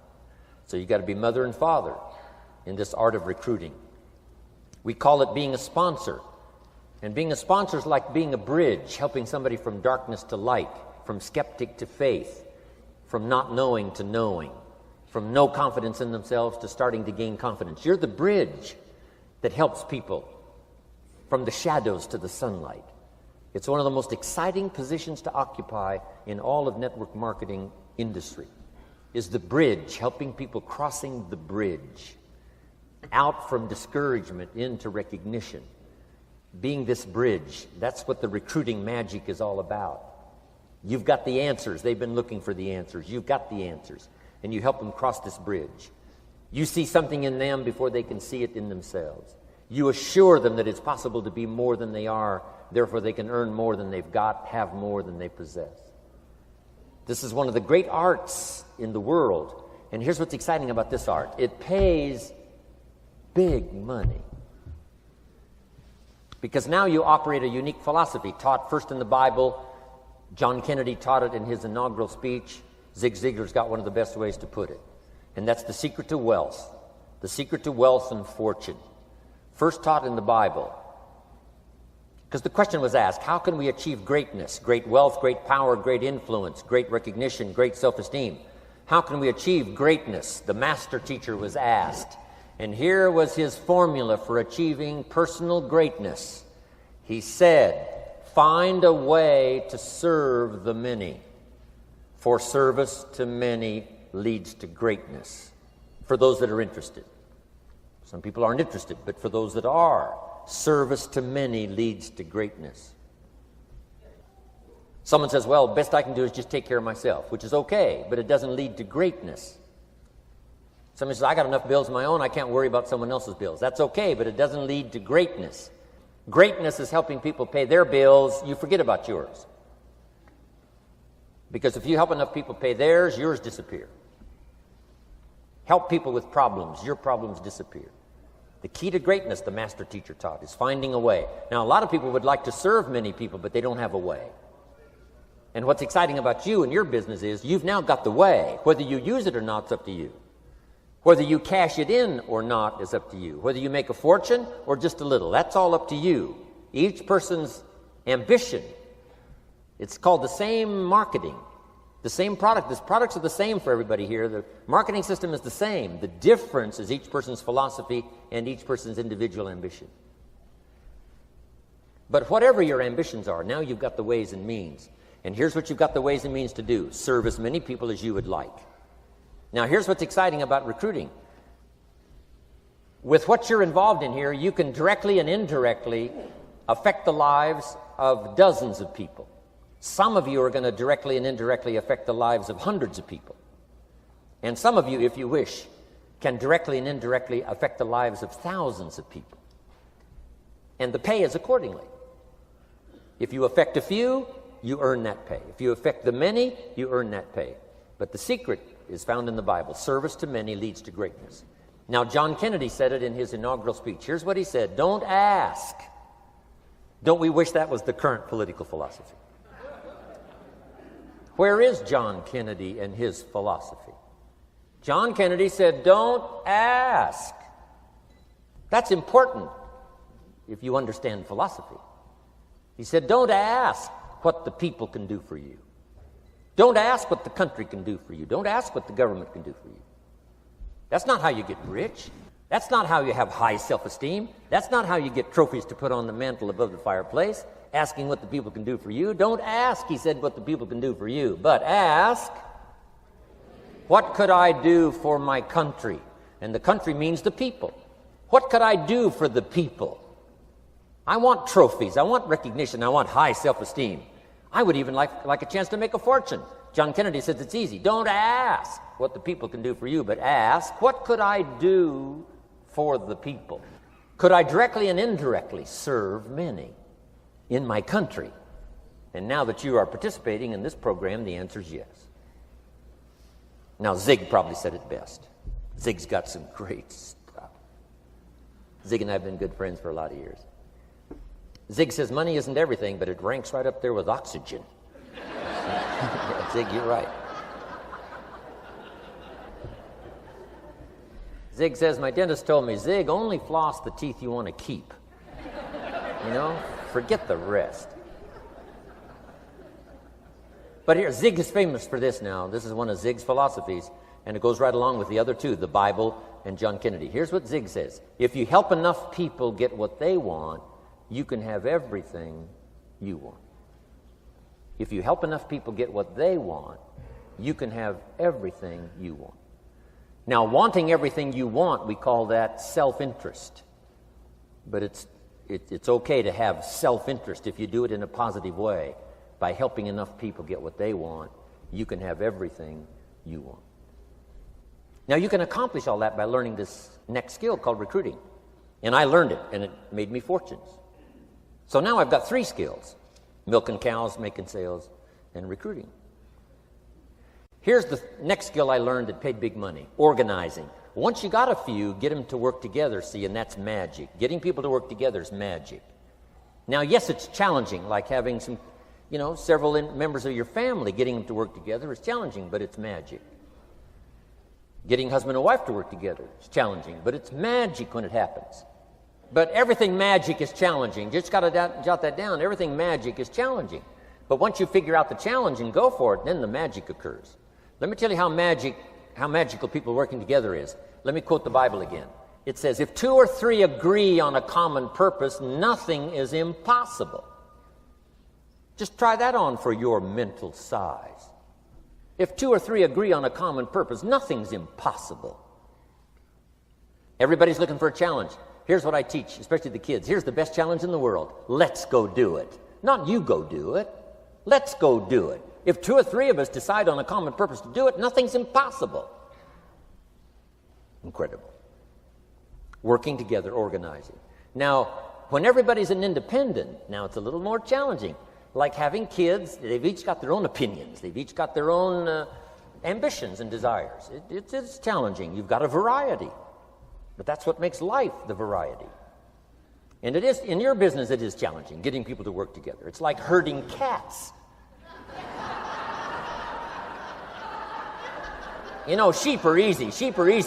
So you got to be mother and father in this art of recruiting. We call it being a sponsor. And being a sponsor is like being a bridge, helping somebody from darkness to light, from skeptic to faith, from not knowing to knowing, from no confidence in themselves to starting to gain confidence. You're the bridge that helps people from the shadows to the sunlight. It's one of the most exciting positions to occupy in all of network marketing industry, is the bridge, helping people crossing the bridge out from discouragement into recognition. Being this bridge, that's what the recruiting magic is all about. You've got the answers. They've been looking for the answers. You've got the answers. And you help them cross this bridge. You see something in them before they can see it in themselves. You assure them that it's possible to be more than they are, therefore they can earn more than they've got, have more than they possess. This is one of the great arts in the world. And here's what's exciting about this art. It pays big money. Because now you operate a unique philosophy taught first in the Bible. John Kennedy taught it in his inaugural speech. Zig Ziglar's got one of the best ways to put it. And that's the secret to wealth. The secret to wealth and fortune. First taught in the Bible. Because the question was asked, how can we achieve greatness, great wealth, great power, great influence, great recognition, great self-esteem? How can we achieve greatness? The master teacher was asked. And here was his formula for achieving personal greatness. He said, find a way to serve the many, for service to many leads to greatness. For those that are interested. Some people aren't interested, but for those that are, service to many leads to greatness. Someone says, well, best I can do is just take care of myself, which is okay, but it doesn't lead to greatness. Someone says, I got enough bills of my own, I can't worry about someone else's bills. That's okay, but it doesn't lead to greatness. Greatness is helping people pay their bills. You forget about yours. Because if you help enough people pay theirs, yours disappear. Help people with problems, your problems disappear. The key to greatness, the master teacher taught, is finding a way. Now, a lot of people would like to serve many people, but they don't have a way. And what's exciting about you and your business is you've now got the way. Whether you use it or not, it's up to you. Whether you cash it in or not is up to you. Whether you make a fortune or just a little, that's all up to you. Each person's ambition. It's called the same marketing. The same product. The products are the same for everybody here. The marketing system is the same. The difference is each person's philosophy and each person's individual ambition. But whatever your ambitions are, now you've got the ways and means. And here's what you've got the ways and means to do. Serve as many people as you would like. Now, here's what's exciting about recruiting. With what you're involved in here, you can directly and indirectly affect the lives of dozens of people. Some of you are going to directly and indirectly affect the lives of hundreds of people. And some of you, if you wish, can directly and indirectly affect the lives of thousands of people. And the pay is accordingly. If you affect a few, you earn that pay. If you affect the many, you earn that pay. But the secret is found in the Bible. Service to many leads to greatness. Now, John Kennedy said it in his inaugural speech. Here's what he said: don't ask. Don't we wish that was the current political philosophy? Where is John Kennedy and his philosophy? John Kennedy said, don't ask. That's important if you understand philosophy. He said, don't ask what the people can do for you. Don't ask what the country can do for you. Don't ask what the government can do for you. That's not how you get rich. That's not how you have high self-esteem. That's not how you get trophies to put on the mantle above the fireplace, asking what the people can do for you. Don't ask, he said, what the people can do for you, but ask, what could I do for my country? And the country means the people. What could I do for the people? I want trophies. I want recognition. I want high self-esteem. I would even like a chance to make a fortune. John Kennedy says it's easy. Don't ask what the people can do for you, but ask, what could I do for the people? Could I directly and indirectly serve many in my country? And now that you are participating in this program, the answer is yes. Now, Zig probably said it best. Zig's got some great stuff. Zig and I have been good friends for a lot of years. Zig says money isn't everything, but it ranks right up there with oxygen. Yeah, Zig, you're right. Zig says, my dentist told me, Zig, only floss the teeth you want to keep. You know, forget the rest. But here, Zig is famous for this now. This is one of Zig's philosophies, and it goes right along with the other two, the Bible and John Kennedy. Here's what Zig says. If you help enough people get what they want, you can have everything you want. If you help enough people get what they want, you can have everything you want. Now, wanting everything you want, we call that self-interest. But it's okay to have self-interest if you do it in a positive way. By helping enough people get what they want, you can have everything you want. Now, you can accomplish all that by learning this next skill called recruiting. And I learned it, and it made me fortunes. So now I've got 3 skills: milking cows, making sales, and recruiting. Here's the next skill I learned that paid big money: organizing. Once you got a few, get them to work together, see, and that's magic. Getting people to work together is magic. Now, yes, it's challenging, like having several members of your family. Getting them to work together is challenging, but it's magic. Getting husband and wife to work together is challenging, but it's magic when it happens. But everything magic is challenging. Just got to jot that down. Everything magic is challenging. But once you figure out the challenge and go for it, then the magic occurs. Let me tell you how magical people working together is. Let me quote the Bible again. It says, if 2 or 3 agree on a common purpose, nothing is impossible. Just try that on for your mental size. If 2 or 3 agree on a common purpose, nothing's impossible. Everybody's looking for a challenge. Here's what I teach, especially the kids. Here's the best challenge in the world. Let's go do it. Not you go do it. Let's go do it. If 2 or 3 of us decide on a common purpose to do it, nothing's impossible. Incredible. Working together, organizing. Now, when everybody's an independent, now it's a little more challenging. Like having kids, they've each got their own opinions. They've each got their own ambitions and desires. It's challenging. You've got a variety. But that's what makes life, the variety. And it is, in your business, it is challenging, getting people to work together. It's like herding cats. You know, sheep are easy,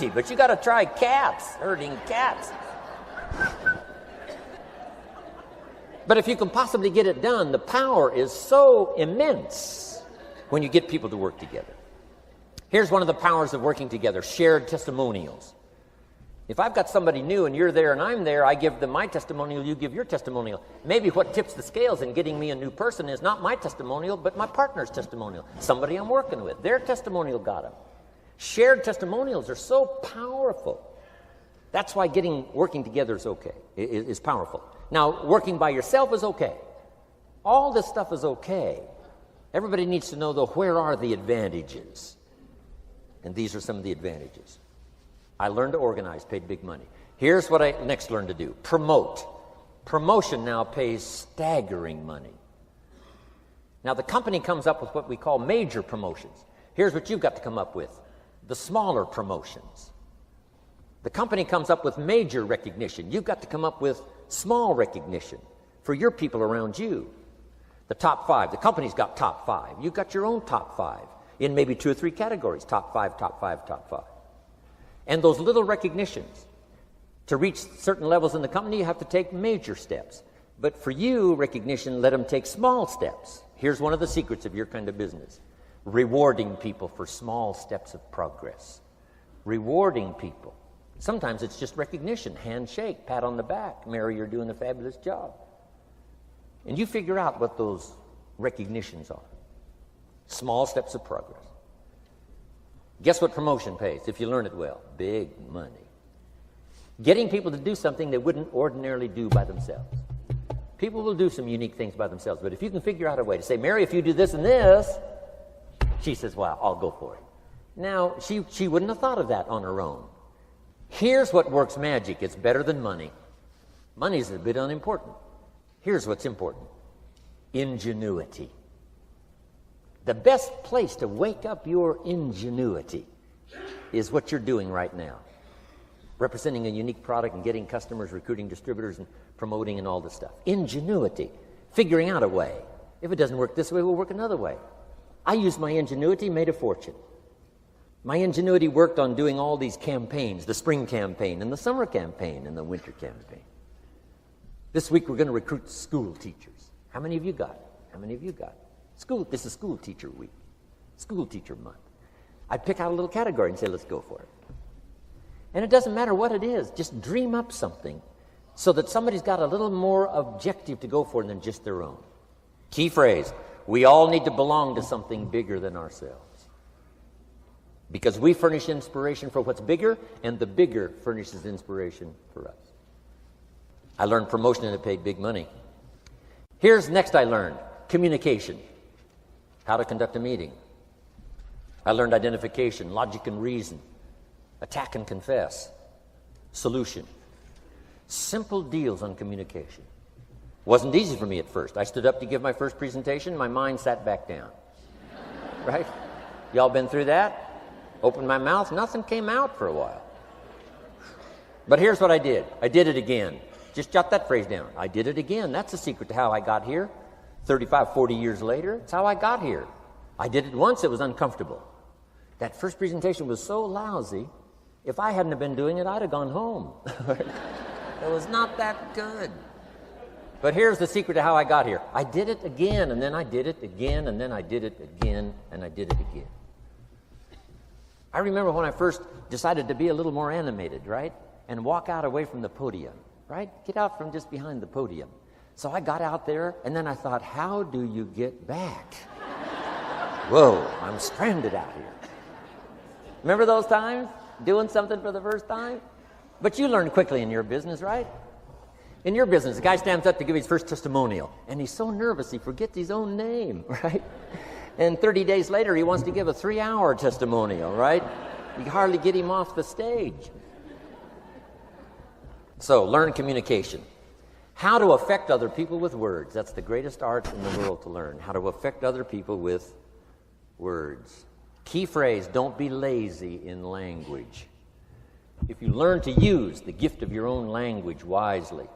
but you got to try cats, herding cats. But if you can possibly get it done, the power is so immense when you get people to work together. Here's one of the powers of working together: shared testimonials. If I've got somebody new and you're there and I'm there, I give them my testimonial, you give your testimonial. Maybe what tips the scales in getting me a new person is not my testimonial, but my partner's testimonial. Somebody I'm working with, their testimonial got them. Shared testimonials are so powerful. That's why working together is okay, is powerful. Now, working by yourself is okay. All this stuff is okay. Everybody needs to know, though, where are the advantages? And these are some of the advantages. I learned to organize, paid big money. Here's what I next learned to do: promote. Promotion now pays staggering money. Now, the company comes up with what we call major promotions. Here's what you've got to come up with: the smaller promotions. The company comes up with major recognition. You've got to come up with small recognition for your people around you. The top 5. The company's got top 5. You've got your own top 5 in maybe 2 or 3 categories: top 5, top 5, top 5. And those little recognitions, to reach certain levels in the company, you have to take major steps. But for you, recognition, let them take small steps. Here's one of the secrets of your kind of business: rewarding people for small steps of progress. Rewarding people. Sometimes it's just recognition, handshake, pat on the back. Mary, you're doing a fabulous job. And you figure out what those recognitions are. Small steps of progress. Guess what promotion pays if you learn it well? Big money. Getting people to do something they wouldn't ordinarily do by themselves. People will do some unique things by themselves, but if you can figure out a way to say, Mary, if you do this and this, she says, well, I'll go for it. Now, she wouldn't have thought of that on her own. Here's what works magic. It's better than money. Money's a bit unimportant. Here's what's important: ingenuity. The best place to wake up your ingenuity is what you're doing right now. Representing a unique product and getting customers, recruiting distributors, and promoting and all this stuff. Ingenuity. Figuring out a way. If it doesn't work this way, we'll work another way. I used my ingenuity, made a fortune. My ingenuity worked on doing all these campaigns: the spring campaign and the summer campaign and the winter campaign. This week we're going to recruit school teachers. How many of you got? How many of you got? This is school teacher week. School teacher month. I'd pick out a little category and say, let's go for it. And it doesn't matter what it is. Just dream up something so that somebody's got a little more objective to go for than just their own. Key phrase: we all need to belong to something bigger than ourselves. Because we furnish inspiration for what's bigger, and the bigger furnishes inspiration for us. I learned promotion and it paid big money. Here's next I learned: communication. How to conduct a meeting. I learned identification, logic and reason, attack and confess, solution. Simple deals on communication. Wasn't easy for me at first. I stood up to give my first presentation, my mind sat back down. Right? Y'all been through that? Opened my mouth, nothing came out for a while. But here's what I did. I did it again. Just jot that phrase down. I did it again. That's the secret to how I got here. 35, 40 years later, it's how I got here. I did it once, it was uncomfortable. That first presentation was so lousy, if I hadn't have been doing it, I'd have gone home. It was not that good. But here's the secret to how I got here. I did it again, and then I did it again, and then I did it again, and I did it again. I remember when I first decided to be a little more animated, right? And walk out away from the podium, right? Get out from just behind the podium. So I got out there, and then I thought, how do you get back? Whoa, I'm stranded out here. Remember those times? Doing something for the first time? But you learn quickly in your business, right? In your business, the guy stands up to give his first testimonial, and he's so nervous he forgets his own name, right? And 30 days later, he wants to give a 3-hour testimonial, right? You can hardly get him off the stage. So, learn communication. How to affect other people with words. That's the greatest art in the world to learn. How to affect other people with words. Key phrase: don't be lazy in language. If you learn to use the gift of your own language wisely,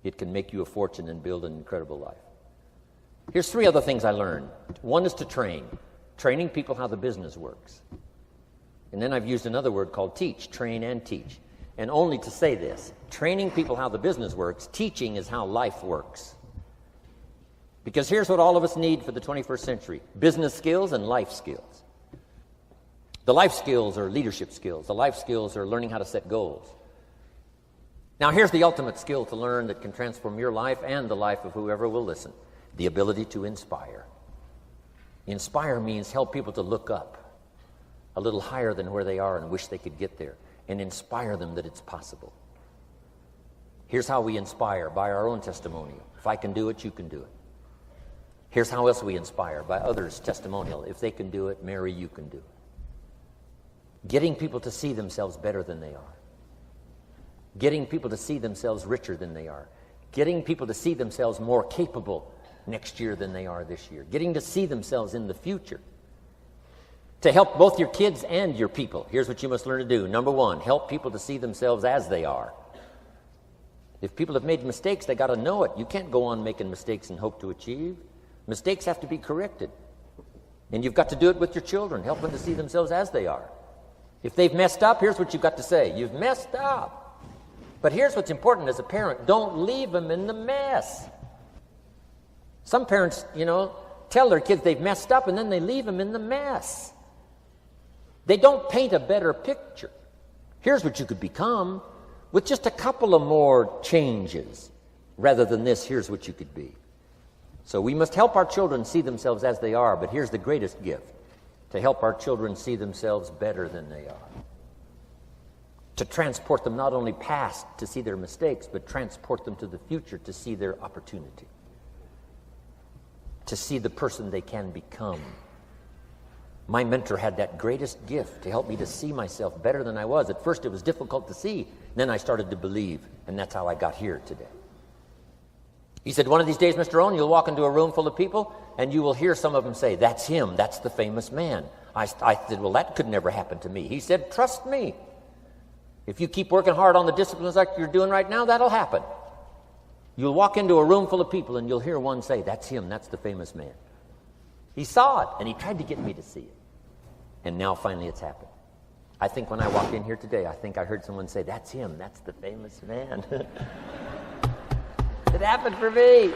it can make you a fortune and build an incredible life. Here's 3 other things I learned. One is to train. Training people how the business works. And then I've used another word called teach. Train and teach. And only to say this: training people how the business works, teaching is how life works. Because here's what all of us need for the 21st century: business skills and life skills. The life skills are leadership skills. The life skills are learning how to set goals. Now here's the ultimate skill to learn that can transform your life and the life of whoever will listen: the ability to inspire. Inspire means help people to look up a little higher than where they are and wish they could get there, and inspire them that it's possible. Here's how we inspire: by our own testimonial. If I can do it, you can do it. Here's how else we inspire: by others' testimonial. If they can do it, Mary, you can do it. Getting people to see themselves better than they are. Getting people to see themselves richer than they are. Getting people to see themselves more capable next year than they are this year. Getting to see themselves in the future. To help both your kids and your people, here's what you must learn to do. Number one, help people to see themselves as they are. If people have made mistakes, they got to know it. You can't go on making mistakes and hope to achieve. Mistakes have to be corrected. And you've got to do it with your children. Help them to see themselves as they are. If they've messed up, here's what you've got to say. You've messed up. But here's what's important as a parent. Don't leave them in the mess. Some parents, tell their kids they've messed up and then they leave them in the mess. They don't paint a better picture. Here's what you could become with just a couple of more changes. Rather than this, here's what you could be. So we must help our children see themselves as they are, but here's the greatest gift. To help our children see themselves better than they are. To transport them not only past to see their mistakes, but transport them to the future to see their opportunity. To see the person they can become. My mentor had that greatest gift to help me to see myself better than I was. At first it was difficult to see. Then I started to believe, and that's how I got here today. He said, one of these days, Mr. Rohn, you'll walk into a room full of people, and you will hear some of them say, that's him, that's the famous man. I said, well, that could never happen to me. He said, trust me. If you keep working hard on the disciplines like you're doing right now, that'll happen. You'll walk into a room full of people, and you'll hear one say, that's him, that's the famous man. He saw it, and he tried to get me to see it. And now finally it's happened. I think when I walked in here today, I think I heard someone say, that's him, that's the famous man. It happened for me.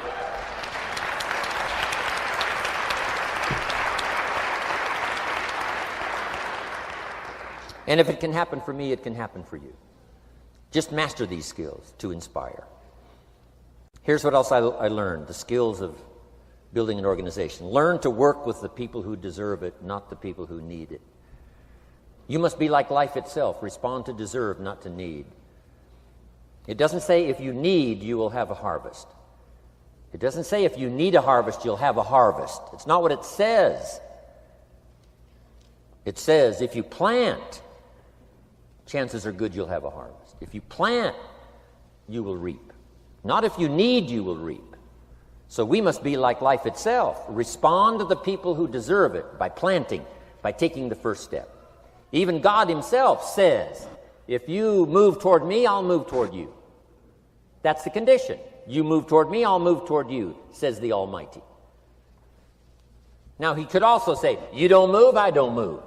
And if it can happen for me, it can happen for you. Just master these skills to inspire. Here's what else I learned, the skills of building an organization. Learn to work with the people who deserve it, not the people who need it. You must be like life itself. Respond to deserve, not to need. It doesn't say if you need, you will have a harvest. It doesn't say if you need a harvest, you'll have a harvest. It's not what it says. It says if you plant, chances are good you'll have a harvest. If you plant, you will reap. Not if you need, you will reap. So we must be like life itself. Respond to the people who deserve it by planting, by taking the first step. Even God himself says, if you move toward me, I'll move toward you. That's the condition. You move toward me, I'll move toward you, says the Almighty. Now, he could also say, you don't move, I don't move.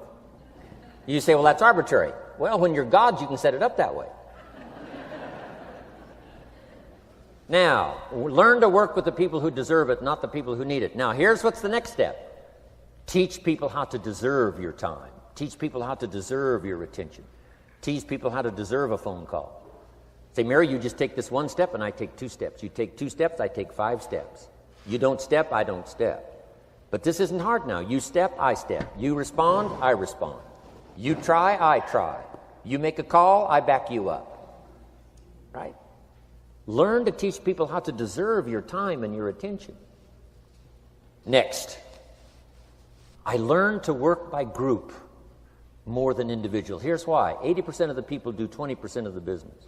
You say, well, that's arbitrary. Well, when you're God, you can set it up that way. Now, learn to work with the people who deserve it, not the people who need it. Now, here's what's the next step. Teach people how to deserve your time. Teach people how to deserve your attention. Teach people how to deserve a phone call. Say, Mary, you just take this one step and I take 2 steps. You take 2 steps, I take 5 steps. You don't step, I don't step. But this isn't hard now. You step, I step. You respond, I respond. You try, I try. You make a call, I back you up. Right? Learn to teach people how to deserve your time and your attention. Next, I learned to work by group more than individual. Here's why. 80% of the people do 20% of the business.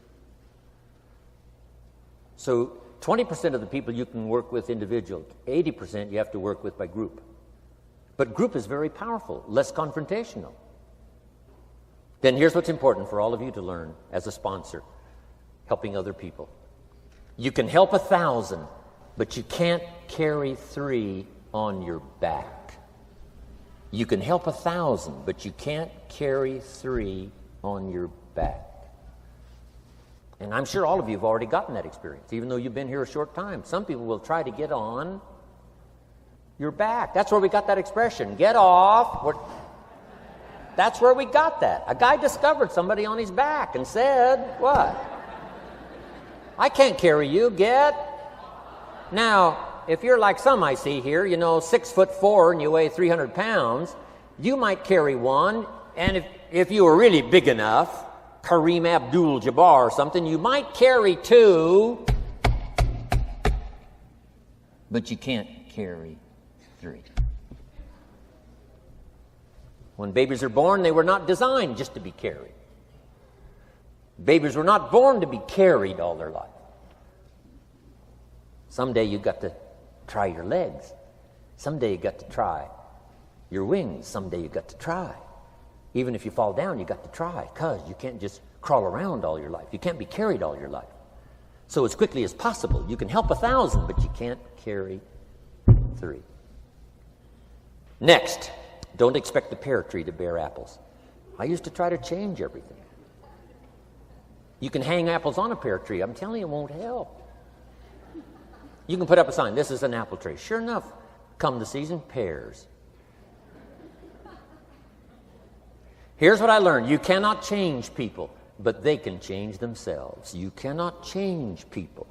So 20% of the people you can work with individual. 80% you have to work with by group. But group is very powerful, less confrontational. Then here's what's important for all of you to learn as a sponsor, helping other people. You can help 1,000, but you can't carry 3 on your back. You can help 1,000, but you can't carry 3 on your back. And I'm sure all of you have already gotten that experience, even though you've been here a short time. Some people will try to get on your back. That's where we got that expression, get off. That's where we got that. A guy discovered somebody on his back and said, what? I can't carry you, get. Now, if you're like some I see here, 6'4" and you weigh 300 pounds, you might carry one, and if you were really big enough, Kareem Abdul-Jabbar or something, you might carry 2, but you can't carry 3. When babies are born, they were not designed just to be carried. Babies were not born to be carried all their life. Someday you've got to try your legs. Someday you got to try your wings. Someday you got to try. Even if you fall down, you got to try, because you can't just crawl around all your life. You can't be carried all your life. So as quickly as possible, you can help 1,000, but you can't carry 3. Next, don't expect the pear tree to bear apples. I used to try to change everything. You can hang apples on a pear tree. I'm telling you, it won't help. You can put up a sign, this is an apple tree. Sure enough, come the season, pears. Here's what I learned. You cannot change people, but they can change themselves. You cannot change people,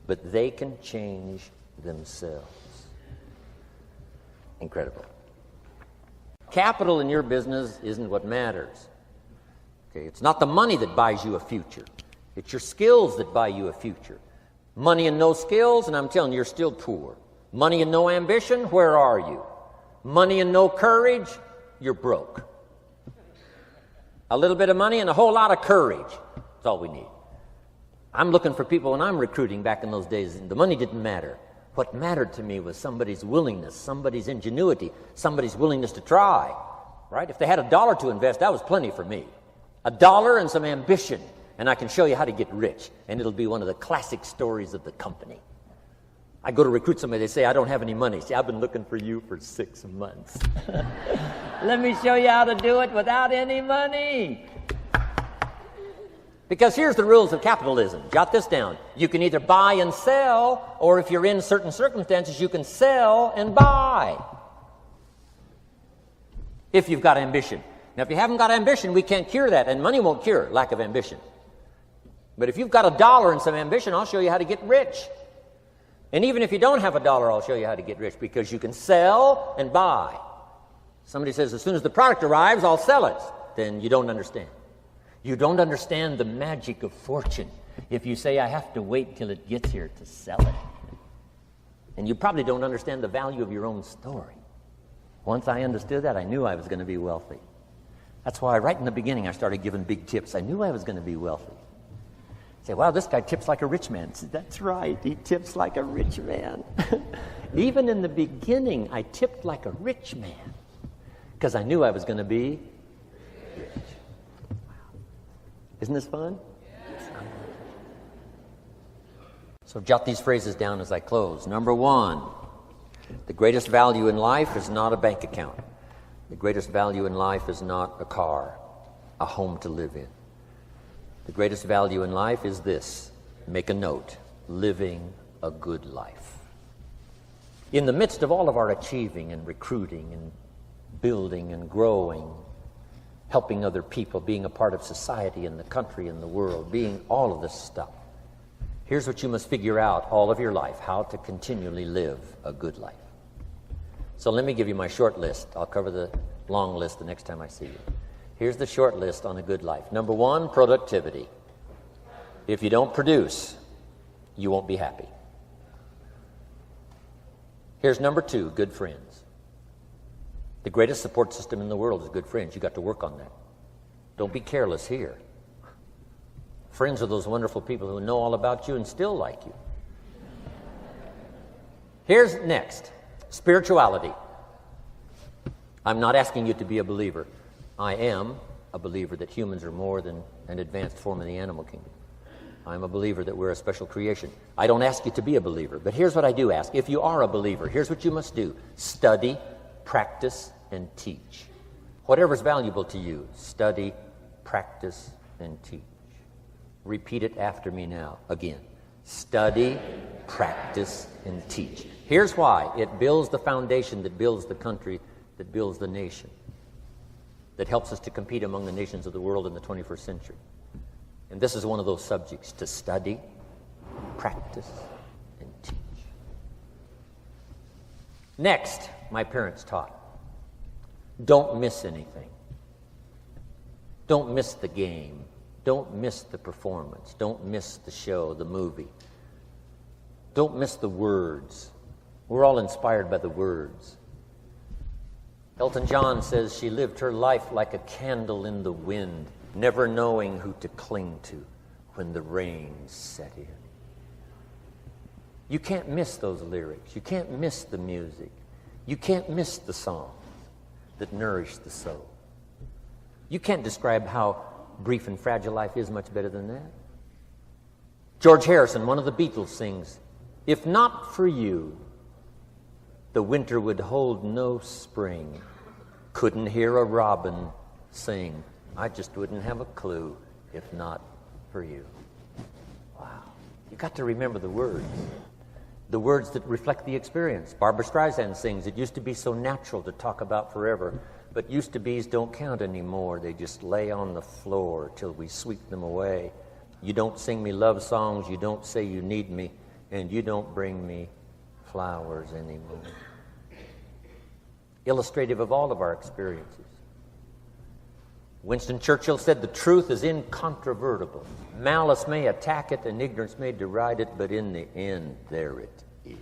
but they can change themselves. Incredible. Capital in your business isn't what matters. Okay, it's not the money that buys you a future. It's your skills that buy you a future. Money and no skills, and I'm telling you, you're still poor. Money and no ambition, where are you? Money and no courage, you're broke. A little bit of money and a whole lot of courage. That's all we need. I'm looking for people when I'm recruiting back in those days, and the money didn't matter. What mattered to me was somebody's willingness, somebody's ingenuity, somebody's willingness to try. Right? If they had $1 to invest, that was plenty for me. $1 and some ambition, and I can show you how to get rich. And it'll be one of the classic stories of the company. I go to recruit somebody, they say, I don't have any money. See, I've been looking for you for 6 months. Let me show you how to do it without any money. Because here's the rules of capitalism. Jot this down. You can either buy and sell, or if you're in certain circumstances, you can sell and buy. If you've got ambition. Now, if you haven't got ambition, we can't cure that, and money won't cure lack of ambition. But if you've got $1 and some ambition, I'll show you how to get rich. And even if you don't have $1, I'll show you how to get rich, because you can sell and buy. Somebody says, as soon as the product arrives, I'll sell it. Then you don't understand. You don't understand the magic of fortune if you say, I have to wait till it gets here to sell it. And you probably don't understand the value of your own story. Once I understood that, I knew I was going to be wealthy. That's why right in the beginning I started giving big tips. I knew I was going to be wealthy. Say, wow, this guy tips like a rich man. Say, that's right, he tips like a rich man. Even in the beginning, I tipped like a rich man because I knew I was going to be rich. Wow. Isn't this fun? Yeah. So jot these phrases down as I close. Number 1, the greatest value in life is not a bank account. The greatest value in life is not a car, a home to live in. The greatest value in life is this. Make a note. Living a good life. In the midst of all of our achieving and recruiting and building and growing, helping other people, being a part of society and the country and the world, being all of this stuff, here's what you must figure out all of your life, how to continually live a good life. So let me give you my short list. I'll cover the long list the next time I see you. Here's the short list on a good life. Number 1, productivity. If you don't produce, you won't be happy. Here's number 2, good friends. The greatest support system in the world is good friends. You got to work on that. Don't be careless here. Friends are those wonderful people who know all about you and still like you. Here's next, spirituality. I'm not asking you to be a believer. I am a believer that humans are more than an advanced form of the animal kingdom. I'm a believer that we're a special creation. I don't ask you to be a believer, but here's what I do ask. If you are a believer, here's what you must do. Study, practice, and teach. Whatever's valuable to you, study, practice, and teach. Repeat it after me now. Again. Study, practice, and teach. Here's why. It builds the foundation that builds the country, that builds the nation, that helps us to compete among the nations of the world in the 21st century. And this is one of those subjects, to study, practice, and teach. Next, my parents taught, don't miss anything. Don't miss the game. Don't miss the performance. Don't miss the show, the movie. Don't miss the words. We're all inspired by the words. Elton John says she lived her life like a candle in the wind, never knowing who to cling to when the rain set in. You can't miss those lyrics. You can't miss the music. You can't miss the songs that nourish the soul. You can't describe how brief and fragile life is much better than that. George Harrison, one of the Beatles, sings, "If not for you, the winter would hold no spring. Couldn't hear a robin sing. I just wouldn't have a clue if not for you." Wow. You got to remember the words that reflect the experience. Barbra Streisand sings, "It used to be so natural to talk about forever, but used to be's don't count anymore. They just lay on the floor till we sweep them away. You don't sing me love songs, you don't say you need me, and you don't bring me flowers anymore." Illustrative of all of our experiences. Winston Churchill said, "The truth is incontrovertible. Malice may attack it and ignorance may deride it, but in the end, there it is."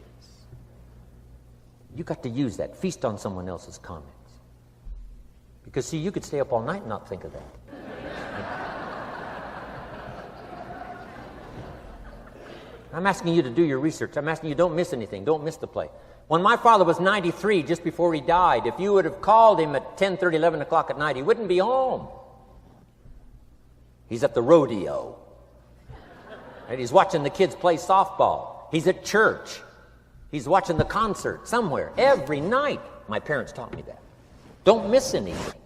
You got to use that. Feast on someone else's comments. Because, see, you could stay up all night and not think of that. I'm asking you to do your research. I'm asking you, don't miss anything. Don't miss the play. When my father was 93, just before he died, if you would have called him at 10:30, 11 o'clock at night, he wouldn't be home. He's at the rodeo. And he's watching the kids play softball. He's at church. He's watching the concert somewhere. Every night. My parents taught me that. Don't miss anything.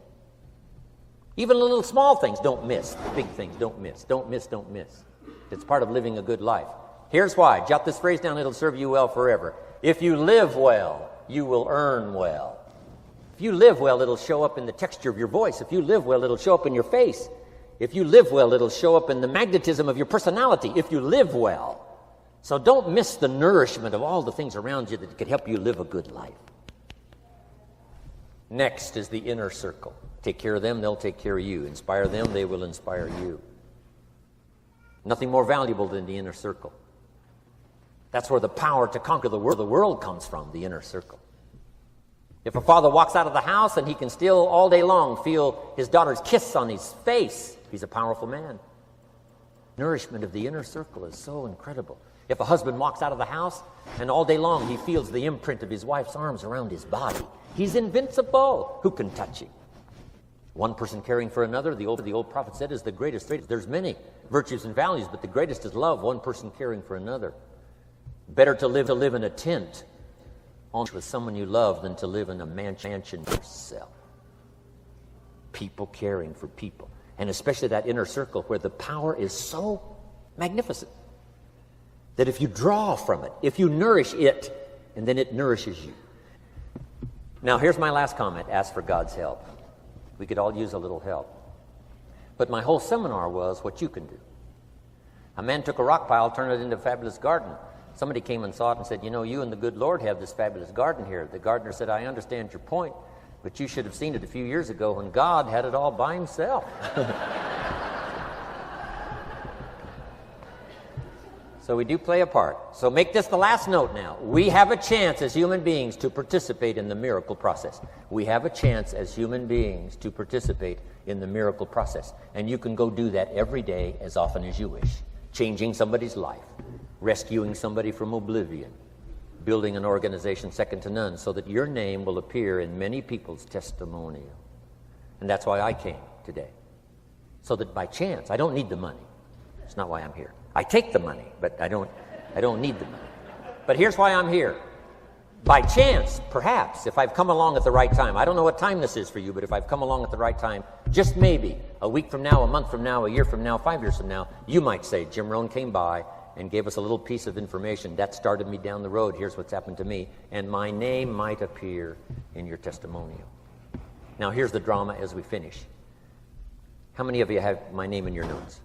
Even the little small things, don't miss. The big things, don't miss. Don't miss, don't miss. It's part of living a good life. Here's why. Jot this phrase down. It'll serve you well forever. If you live well, you will earn well. If you live well, it'll show up in the texture of your voice. If you live well, it'll show up in your face. If you live well, it'll show up in the magnetism of your personality. If you live well. So don't miss the nourishment of all the things around you that could help you live a good life. Next is the inner circle. Take care of them, they'll take care of you. Inspire them, they will inspire you. Nothing more valuable than the inner circle. That's where the power to conquer the world comes from, the inner circle. If a father walks out of the house and he can still all day long feel his daughter's kiss on his face, he's a powerful man. Nourishment of the inner circle is so incredible. If a husband walks out of the house and all day long he feels the imprint of his wife's arms around his body, he's invincible. Who can touch him? One person caring for another, the old prophet said, is the greatest. There's many virtues and values, but the greatest is love, one person caring for another. Better to live in a tent with someone you love than to live in a mansion yourself. People caring for people. And especially that inner circle where the power is so magnificent that if you draw from it, if you nourish it, and then it nourishes you. Now, here's my last comment. Ask for God's help. We could all use a little help. But my whole seminar was what you can do. A man took a rock pile, turned it into a fabulous garden. Somebody came and saw it and said, "You know, you and the good Lord have this fabulous garden here." The gardener said, "I understand your point, but you should have seen it a few years ago when God had it all by himself." So we do play a part. So make this the last note now. We have a chance as human beings to participate in the miracle process. We have a chance as human beings to participate in the miracle process. And you can go do that every day as often as you wish. Changing somebody's life. Rescuing somebody from oblivion, building an organization second to none so that your name will appear in many people's testimonial. And that's why I came today. So that by chance, I don't need the money. It's not why I'm here. I take the money, but I don't need the money. But here's why I'm here. By chance, perhaps, if I've come along at the right time, I don't know what time this is for you, but if I've come along at the right time, just maybe, a week from now, a month from now, a year from now, 5 years from now, you might say, Jim Rohn came by and gave us a little piece of information. That started me down the road. Here's what's happened to me. And my name might appear in your testimonial. Now, here's the drama as we finish. How many of you have my name in your notes?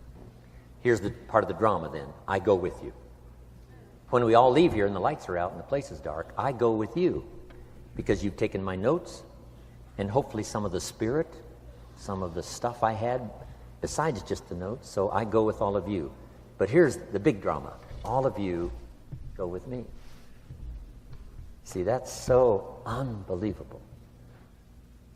Here's the part of the drama then. I go with you. When we all leave here and the lights are out and the place is dark, I go with you because you've taken my notes and hopefully some of the spirit, some of the stuff I had besides just the notes. So I go with all of you. But here's the big drama. All of you go with me. See, that's so unbelievable.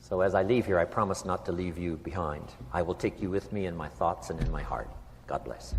So as I leave here, I promise not to leave you behind. I will take you with me in my thoughts and in my heart. God bless.